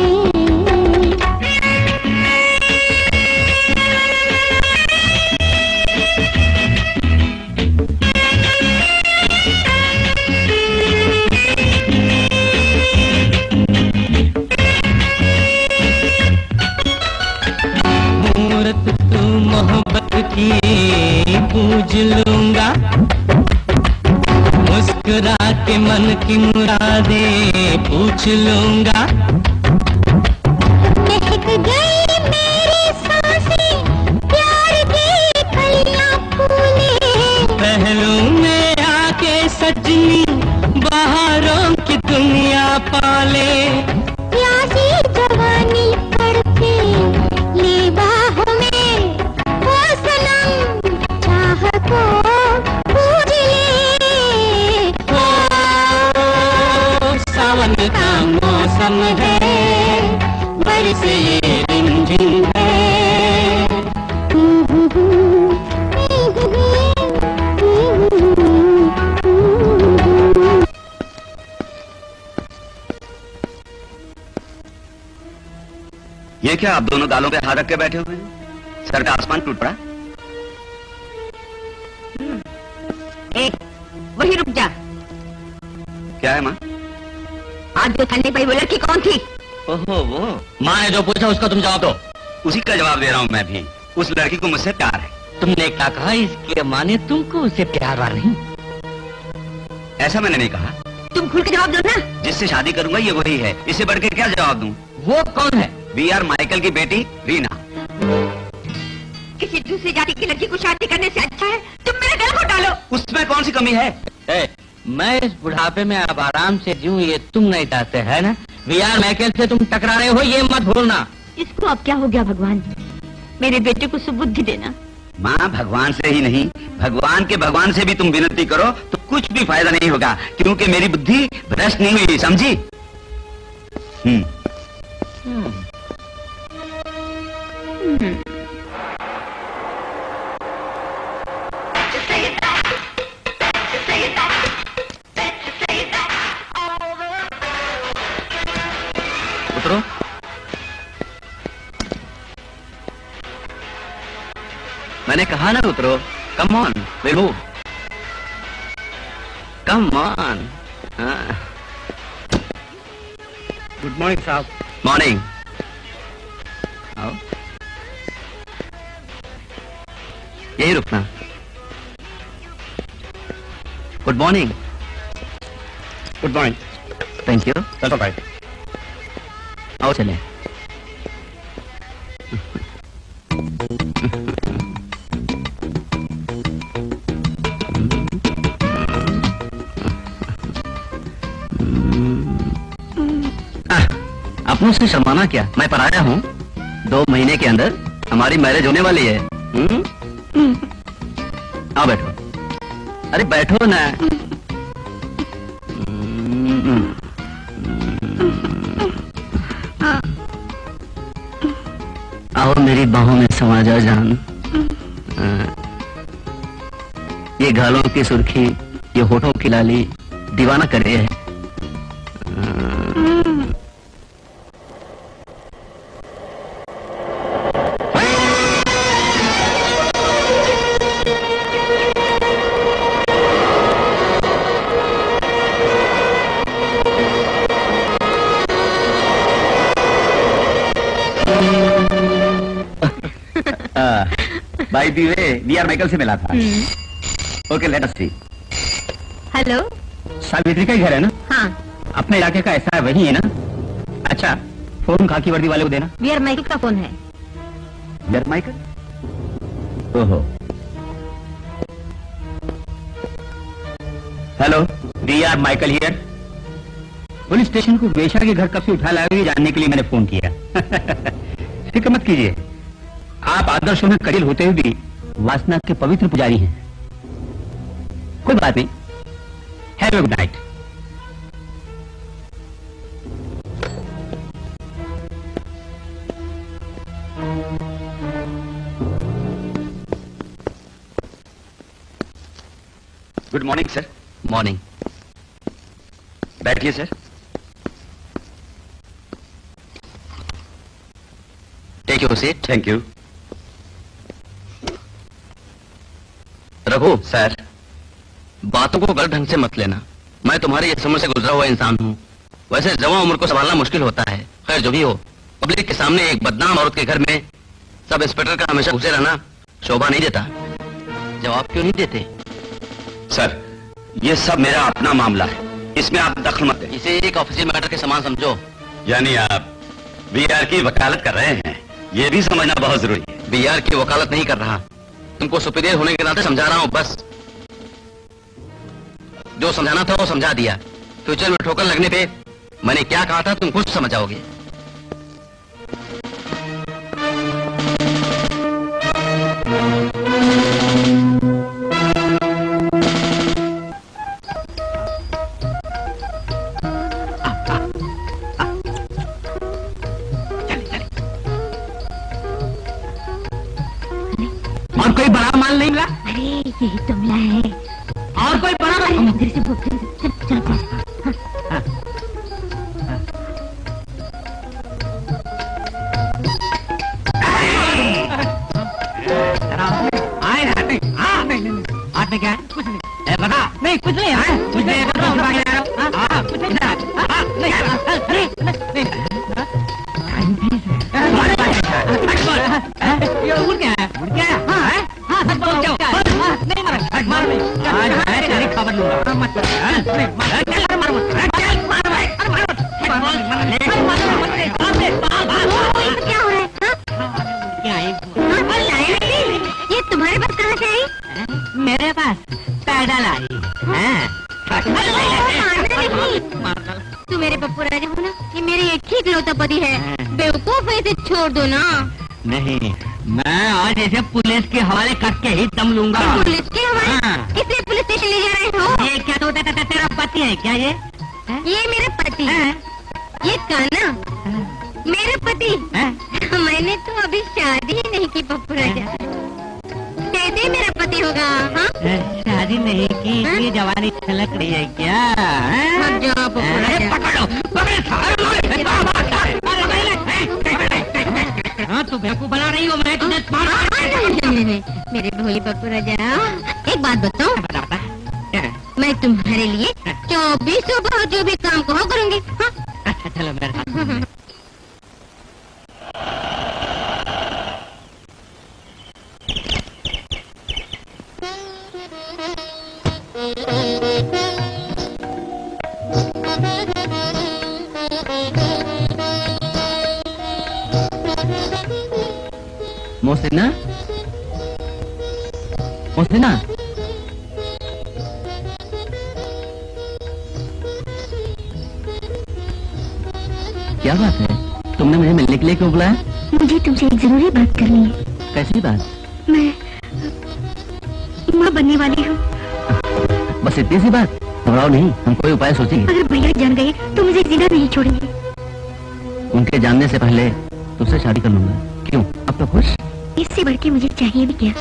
मूरत तू मोहब्बत की पूज लूंगा, मुस्कुरा के मन की मुरादें पूछ लूंगा। महक गई मेरी सांसें प्यार की कलियां फूले, पहलू में आके सजनी बहारों की दुनिया पाले। प्यासी जवानी तड़पे ले बाहों में हो सनम, चाह को पूज ले। सावन का मौसम है बरसे ये रिमझिम है। ये क्या आप दोनों गालों पे हाथ रख के बैठे हुए हैं? सर का आसमान टूट पड़ा? वही रुक जा। क्या है माँ? आज जो थाने पर वो लड़की कौन थी? ओहो वो माँ ने जो पूछा उसका तुम जवाब दो। उसी का जवाब दे रहा हूँ मैं भी। उस लड़की को मुझसे प्यार है। तुमने क्या कहा? इसके माने तुमको उससे प्यार वार नहीं? ऐसा मैंने नहीं कहा। तुम खुल के जवाब दो ना। जिससे शादी करूंगा ये वही है, इससे बढ़ के क्या जवाब दूं? वो कौन है? VR माइकल की बेटी रीना। किसी दूसरी जाति की लड़की को शादी करने से अच्छा है तुम मेरे गले को डालो। उसमें कौन सी कमी है? मैं इस बुढ़ापे में अब आराम से जीऊं ये तुम नहीं चाहते है ना? VR माइकल से तुम टकरा रहे हो ये मत भूलना। इसको अब क्या हो गया भगवान? मेरे बेटे को सुबुद्धि देना। माँ, भगवान से ही नहीं, भगवान के भगवान से भी तुम विनती करो तो कुछ भी फायदा नहीं होगा, क्योंकि मेरी बुद्धि भ्रष्ट नहीं हुई, समझी? उतरो। मैंने कहा ना उतरो। Come on, will move. Come on. Good morning साहब। मॉर्निंग। आओ। यही रुकना। Good morning. Good morning. Thank you. चलो भाई। आओ चले। अपनों से शर्माना क्या, मैं पराया हूँ। 2 महीने के अंदर हमारी मैरिज होने वाली है। आओ बैठो। अरे बैठो ना। आओ मेरी बाहों में समा जा जान। ये गालों की सुर्खी, ये होठों की लाली दीवाना कर रही है। By the way, VR Michael से मिला था। ओके, लेट अस सी। हेलो, सावित्री का ही घर है ना? हाँ। अपने इलाके का ऐसा है वही है ना? अच्छा, फोन खाकी वर्दी वाले को देना। VR माइकल का फोन है। VR Michael? ओहो। Hello, VR Michael here. Police station को वेशा के घर कब से उठा लाए जानने के लिए मैंने फोन किया। फिक्र मत कीजिए, आप आदर्शों में करील होते हुए भी वासना के पवित्र पुजारी हैं। कोई बात नहीं। Have a good night. Good morning sir. Morning. बैठिए sir. Take your seat. Thank you. Raghu sir, बातों को गलत ढंग से मत लेना। मैं तुम्हारी इस उम्र से गुजरा हुआ इंसान हूँ। वैसे जवान उम्र को संभालना मुश्किल होता है। खैर जो भी हो, पब्लिक के सामने एक बदनाम औरत के घर में सब इंस्पेक्टर का हमेशा घुसे रहना शोभा नहीं देता। जवाब क्यों नहीं देते? सर, ये सब मेरा अपना मामला है, इसमें आप दखल मत दें। इसे एक ऑफिशियल मैटर के समान समझो। यानी आप VR की वकालत कर रहे हैं, ये भी समझना बहुत जरूरी है। VR की वकालत नहीं कर रहा, तुमको सुपीरियर होने के नाते समझा रहा हूं बस। जो समझाना था वो समझा दिया। फ्यूचर में ठोकर लगने पे मैंने क्या कहा था तुम खुद समझ जाओगे। और कोई बड़ा माल नहीं मिला? अरे यही तो मिला है। और कोई बड़ा माल? मंदिर से बोल चल चल चल। आए ना नहीं, हाँ नहीं हाथ में क्या है? कुछ नहीं। बता नहीं, कुछ नहीं है, कुछ नहीं है। कुछ नहीं, ये उड़ गया है, उड़ गया है। हाँ हाँ, नहीं मारा, मार नहीं। आज मैं तेरी खबर लूंगा। मत तू मेरे पप्पू राजा हो ना, ये मेरे एक ही इकलौता पति है। बेवकूफ है, इसे छोड़ दो ना। नहीं, मैं आज ऐसे पुलिस के हवाले करके ही दम लूंगा। पुलिस के हवाले? किसने पुलिस स्टेशन ले जा रहे हो? ये क्या तो तेरा पति है क्या? ये मेरे पति है। ये काना मेरे पति। मैंने तो अभी शादी ही नहीं की पप्पू राजा, कैसे मेरा पति होगा? हाँ? शादी नहीं की, ये जवानी छलक रही है क्या? हाँ, तो बेवकूफ बना रही हो, मैं तुझे नहीं, मेरे भोले पप्पू राजा, एक बात बताओ, मैं तुम्हारे लिए 24 जो भी काम कहो करूँगी। हाँ? अच्छा चलो मेरे साथ। मोहसिना, मोहसिना, क्या बात है? तुमने मुझे मिलने के लिए क्यों बुलाया? मुझे तुमसे एक जरूरी बात करनी है। कैसी बात? मैं माँ बनने वाली हूँ। बस इतनी सी बात? घबराओ नहीं, हम कोई उपाय सोचेंगे। अगर भैया जान गए तो मुझे जिंदा नहीं छोड़ेंगे। उनके जानने से पहले तुझसे शादी कर लूंगा। क्यों, अब तो खुश? इससे बढ़ के मुझे चाहिए भी क्या?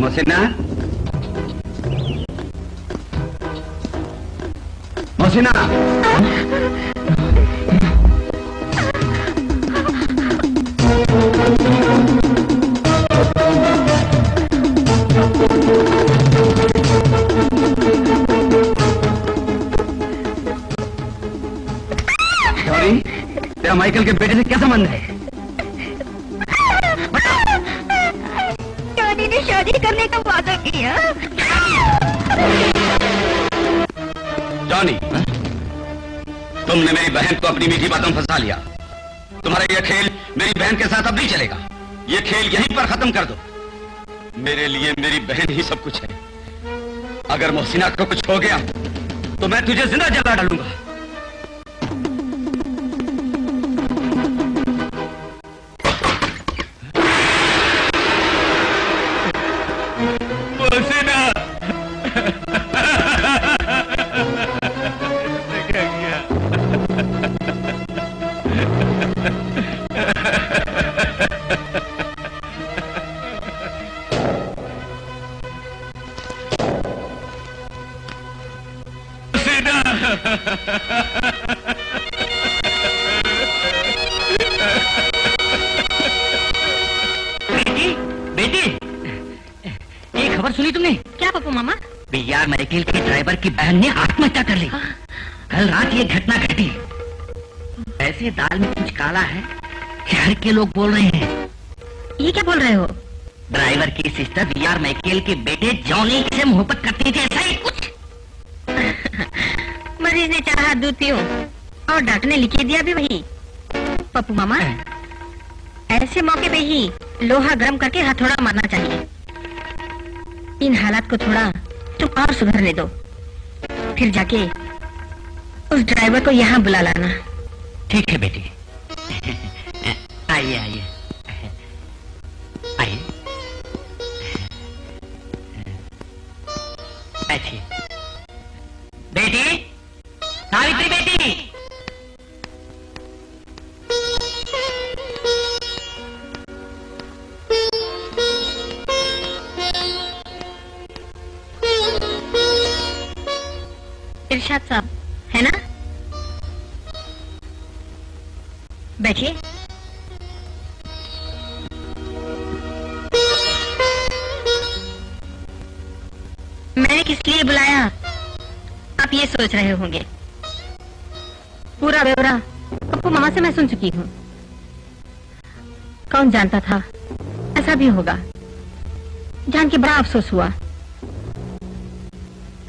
मोहसिना, मोहसिना, सॉरी, तेरा माइकल के बेटे से क्या संबंध है? शादी ने शादी करने का वादा किया। जॉनी, तुमने मेरी बहन को अपनी मीठी बातों में फंसा लिया। तुम्हारा यह खेल मेरी बहन के साथ अब नहीं चलेगा। यह खेल यहीं पर खत्म कर दो। मेरे लिए मेरी बहन ही सब कुछ है। अगर मोहसिना को कुछ हो गया तो मैं तुझे जिंदा जला डालूंगा। यार, माइकल के ड्राइवर की बहन ने आत्महत्या कर ली। कल रात ये घटना घटी। ऐसे दाल में कुछ काला है, शहर के लोग बोल रहे हैं। ये क्या बोल रहे हो? ड्राइवर की सिस्टर यार माइकल के बेटे जॉनी से मोहब्बत करती थी, ऐसा ही कुछ। मरीज ने चाहा दूध पियो और डॉक्टर ने लिख दिया भी वही। पप्पू मामा, ऐसे मौके पे ही लोहा गर्म करके हथौड़ा मारना चाहिए। इन हालात को थोड़ा तुम और सुधरने दो, फिर जाके उस ड्राइवर को यहाँ बुला लाना। ठीक है बेटी। आइए आइए आइए, बैठिए। बेटी, सावित्री बेटी, इरशाद साहब है ना? बैठिए। मैंने किस लिए बुलाया आप ये सोच रहे होंगे। पूरा ब्यौरा पप्पू मामा से मैं सुन चुकी हूँ। कौन जानता था ऐसा भी होगा। जान के बड़ा अफसोस हुआ।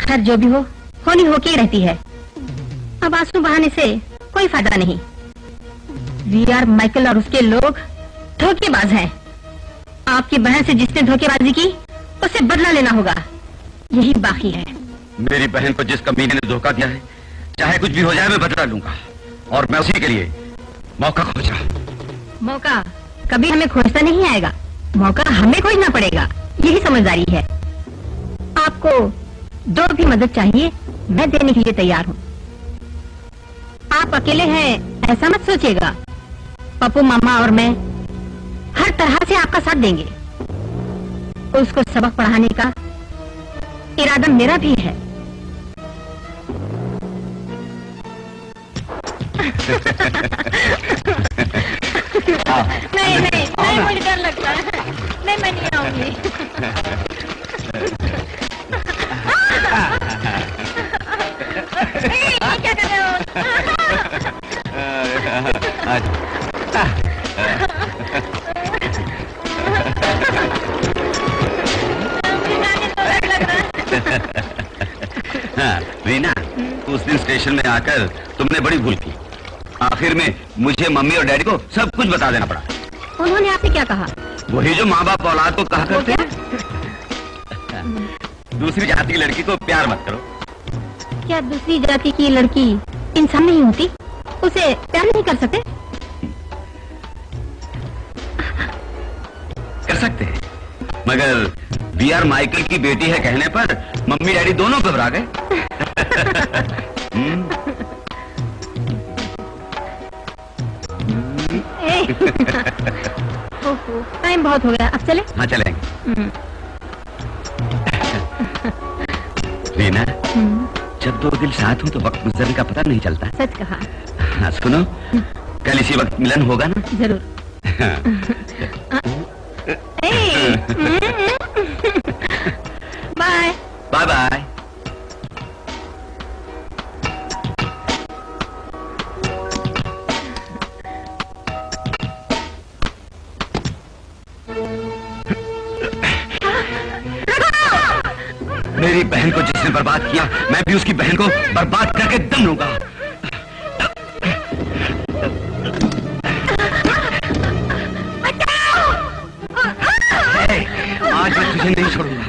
खैर जो भी हो, होनी होके ही रहती है। अब आंसू बहाने से कोई फायदा नहीं। वीआर माइकल और उसके लोग धोखेबाज हैं। आपकी बहन से जिसने धोखेबाजी की उसे बदला लेना होगा, यही बाकी है। मेरी बहन को जिस कमीने ने धोखा दिया है, चाहे कुछ भी हो जाए मैं बदला लूंगा। और मैं उसी के लिए मौका खोज रहा हूं। मौका कभी हमें खोजता नहीं आएगा, मौका हमें खोजना पड़ेगा, यही समझदारी है। आपको जो भी मदद चाहिए मैं देने के लिए तैयार हूँ। आप अकेले हैं ऐसा मत सोचिएगा। पप्पू मामा और मैं हर तरह से आपका साथ देंगे। उसको सबक पढ़ाने का इरादा मेरा भी है। नहीं नहीं नहीं, मुझे डर लगता है। नहीं, मैं नहीं आऊंगी। क्या कर रहे हो? हाँ, रीना, उस दिन स्टेशन में आकर तुमने बड़ी भूल की। आखिर में मुझे मम्मी और डैडी को सब कुछ बता देना पड़ा। उन्होंने आपसे क्या कहा? वही जो माँ बाप औलाद को कहा करते हैं, दूसरी जाति की लड़की को प्यार मत करो। क्या दूसरी जाति की लड़की इंसान नहीं होती? उसे प्यार नहीं कर सकते? कर सकते हैं, मगर वीआर माइकल की बेटी है कहने पर मम्मी डैडी दोनों घबरा गए। टाइम बहुत हो गया, अब चले? हाँ चलेंगे। रीना, जब दो दिल साथ हो तो वक्त गुजरने का पता नहीं चलता। सच कहा। हाँ सुनो, कल इसी वक्त मिलन होगा ना? जरूर। Bye bye bye. मेरी बहन को जिसने बर्बाद किया, मैं भी उसकी बहन को बर्बाद करके दम लूंगा। आज मैं तुझे नहीं छोड़ूंगा।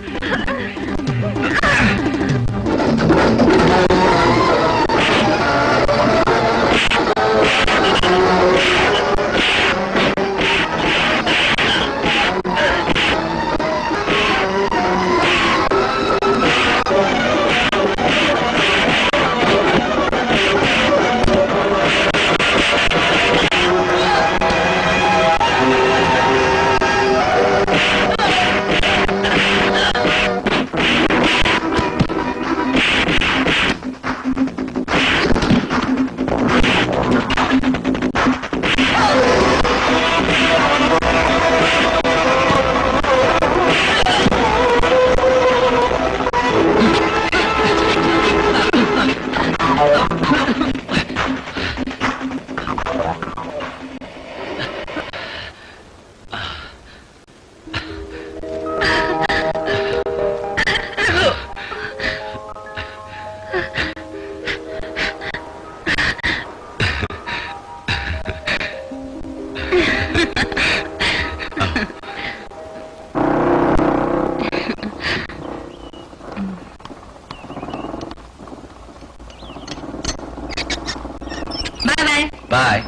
बाय।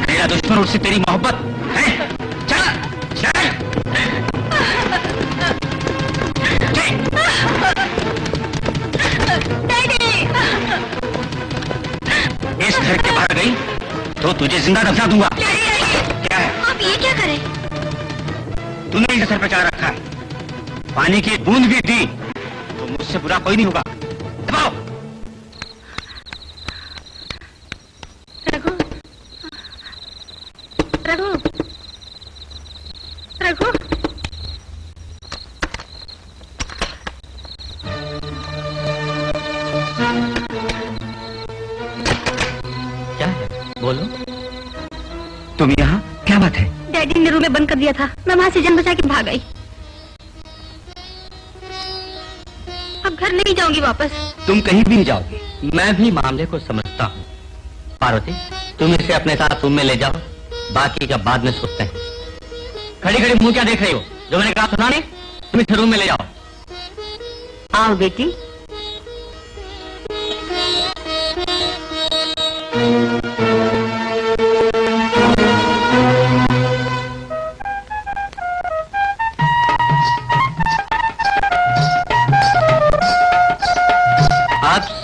तेरा दुश्मन उससे तेरी मोहब्बत है। चल चल। इस घर के बाहर गई तो तुझे जिंदा दफना दूंगा। क्या है? आप ये क्या करें? तूने इसे सर पे चढ़ा रखा है, पानी की बूंद भी दी इससे बुरा कोई नहीं होगा। दबाओ। रघु, रघु, रघु। क्या है? बोलो। तुम यहाँ? क्या बात है? डैडी ने रूम में बंद कर दिया था, मैं वहां से जान बचा के भाग आई। अब घर नहीं जाऊंगी वापस। तुम कहीं भी नहीं जाओगी। मैं भी मामले को समझता हूँ। पार्वती, तुम इसे अपने साथ रूम में ले जाओ, बाकी का बाद में सोचते हैं। खड़ी खड़ी मुंह क्या देख रही हो? जो मैंने कहा सुना नहीं? तुम इसे रूम में ले जाओ। आओ बेटी।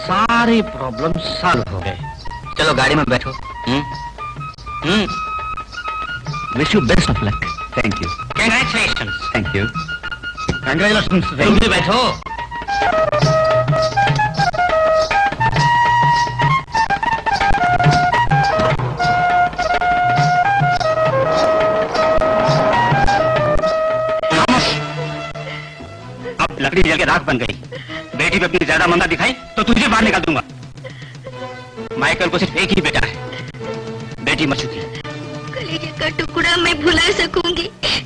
सारे प्रॉब्लम सॉल्व हो गए। चलो गाड़ी में बैठो। Wish you best of luck. Thank you. Congratulation. Thank you. Congratulation. तुम भी बैठो। अब लकड़ी जल के राख बन गई। बेटी पे अपनी ज्यादा मंदा दिखाई तो तुझे बाहर निकाल दूंगा। माइकल को सिर्फ एक ही बेटा है, बेटी मर चुकी। कलेजे का टुकड़ा मैं भुला सकूंगी,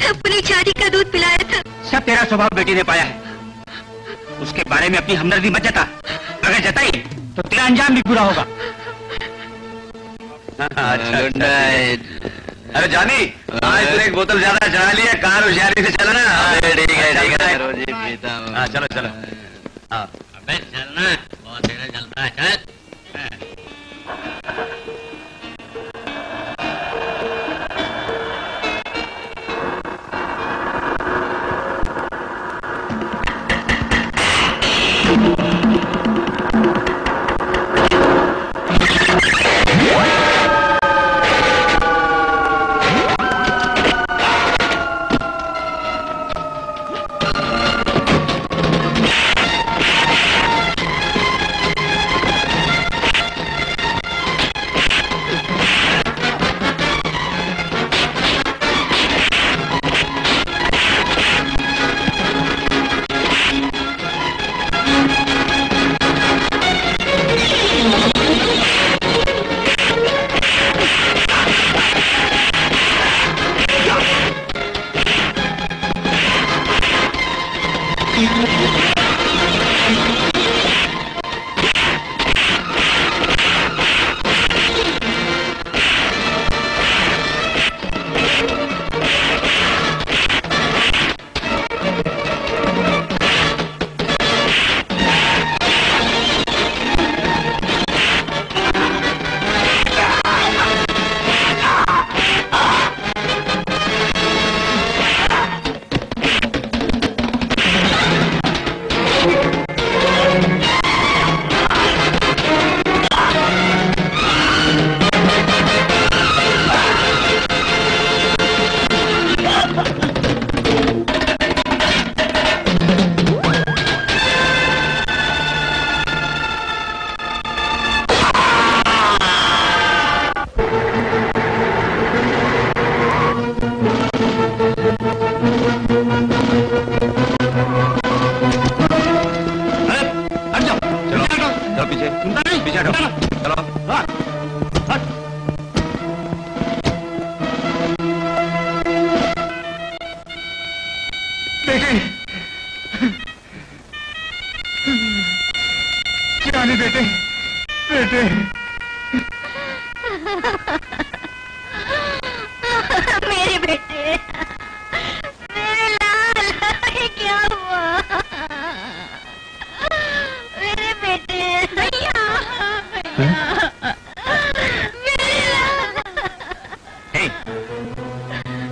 अपनी छाती का दूध पिलाया था। सब तेरा स्वभाव बेटी ने पाया है। उसके बारे में अपनी हमदर्दी मत जता। अगर जताई तो तेरा अंजाम भी पूरा होगा। Good night. अरे जानी, आज तूने एक बोतल ज्यादा चढ़ा ली है, कार होशियारी से चला ना। ठीक है रोज ही पीता हूँ। हाँ चलो चलो। अबे चलना, बहुत देर चलता है। चल।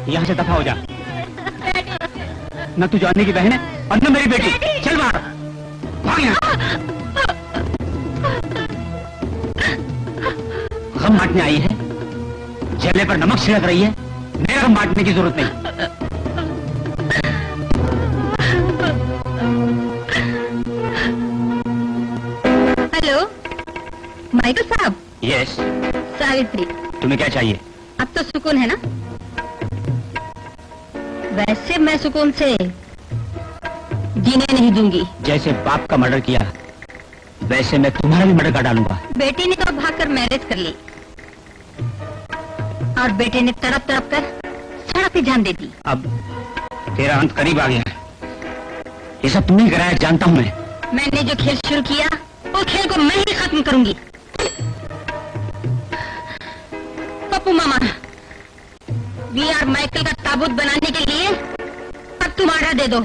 यहाँ से दफा हो जा। न तू जानने की बहन है और न मेरी बेटी। चल बाहर, भाग यहाँ। गम बांटने आई है, चेहरे पर नमक छिड़क रही है। मेरा गम बांटने की जरूरत नहीं। माइकल साहब। यस। सावित्री। तुम्हें क्या चाहिए? अब तो सुकून है ना? वैसे मैं सुकून से जीने नहीं दूंगी। जैसे बाप का मर्डर किया वैसे मैं तुम्हारा भी मर्डर कर डालूंगा। बेटी ने तो भागकर मैरिज कर ली और बेटे ने तड़प तड़प कर सड़क पे जान दे दी। अब तेरा अंत करीब आ गया है। ये सब तुमने कराया जानता हूँ मैं। मैंने जो खेल शुरू किया वो खेल को मैं ही खत्म करूंगी। पप्पू मामा, वी आर माइकल का ताबूत बनाने के लिए अब तुम ऑर्डर दे दो।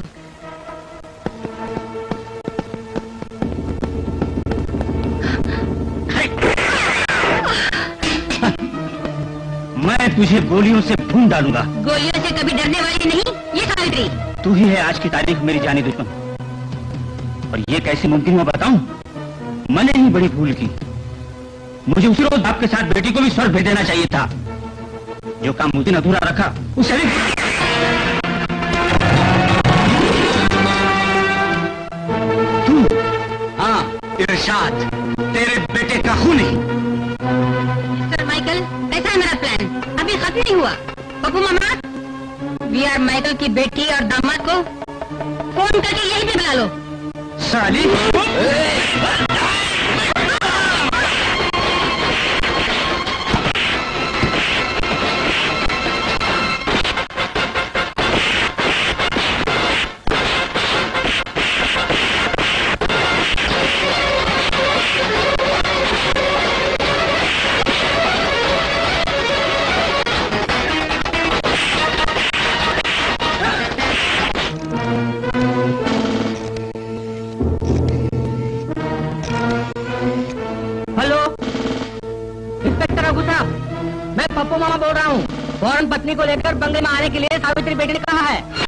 मैं तुझे गोलियों से भून डालूंगा। गोलियों से कभी डरने वाली नहीं ये सावित्री। तू ही है आज की तारीख मेरी जानी दुश्मन। और ये कैसे मुमकिन हुआ बताऊं? मैंने ही बड़ी भूल की। मुझे उसी रोज बाप के साथ बेटी को भी स्वर्ग भेज देना चाहिए था। जो काम मुझे अधूरा रखा उसे भी। तू? हाँ, इरशाद तेरे बेटे का खून ही। मिस्टर माइकल, ऐसा है मेरा प्लान, अभी खत्म नहीं हुआ। पप्पू मामा, वी आर माइकल की बेटी और दामाद को फोन करके यहीं पे बुला लो। साली। मैं पप्पू मामा बोल रहा हूँ। फौरन पत्नी को लेकर बंगले में आने के लिए सावित्री बेटी ने कहा है।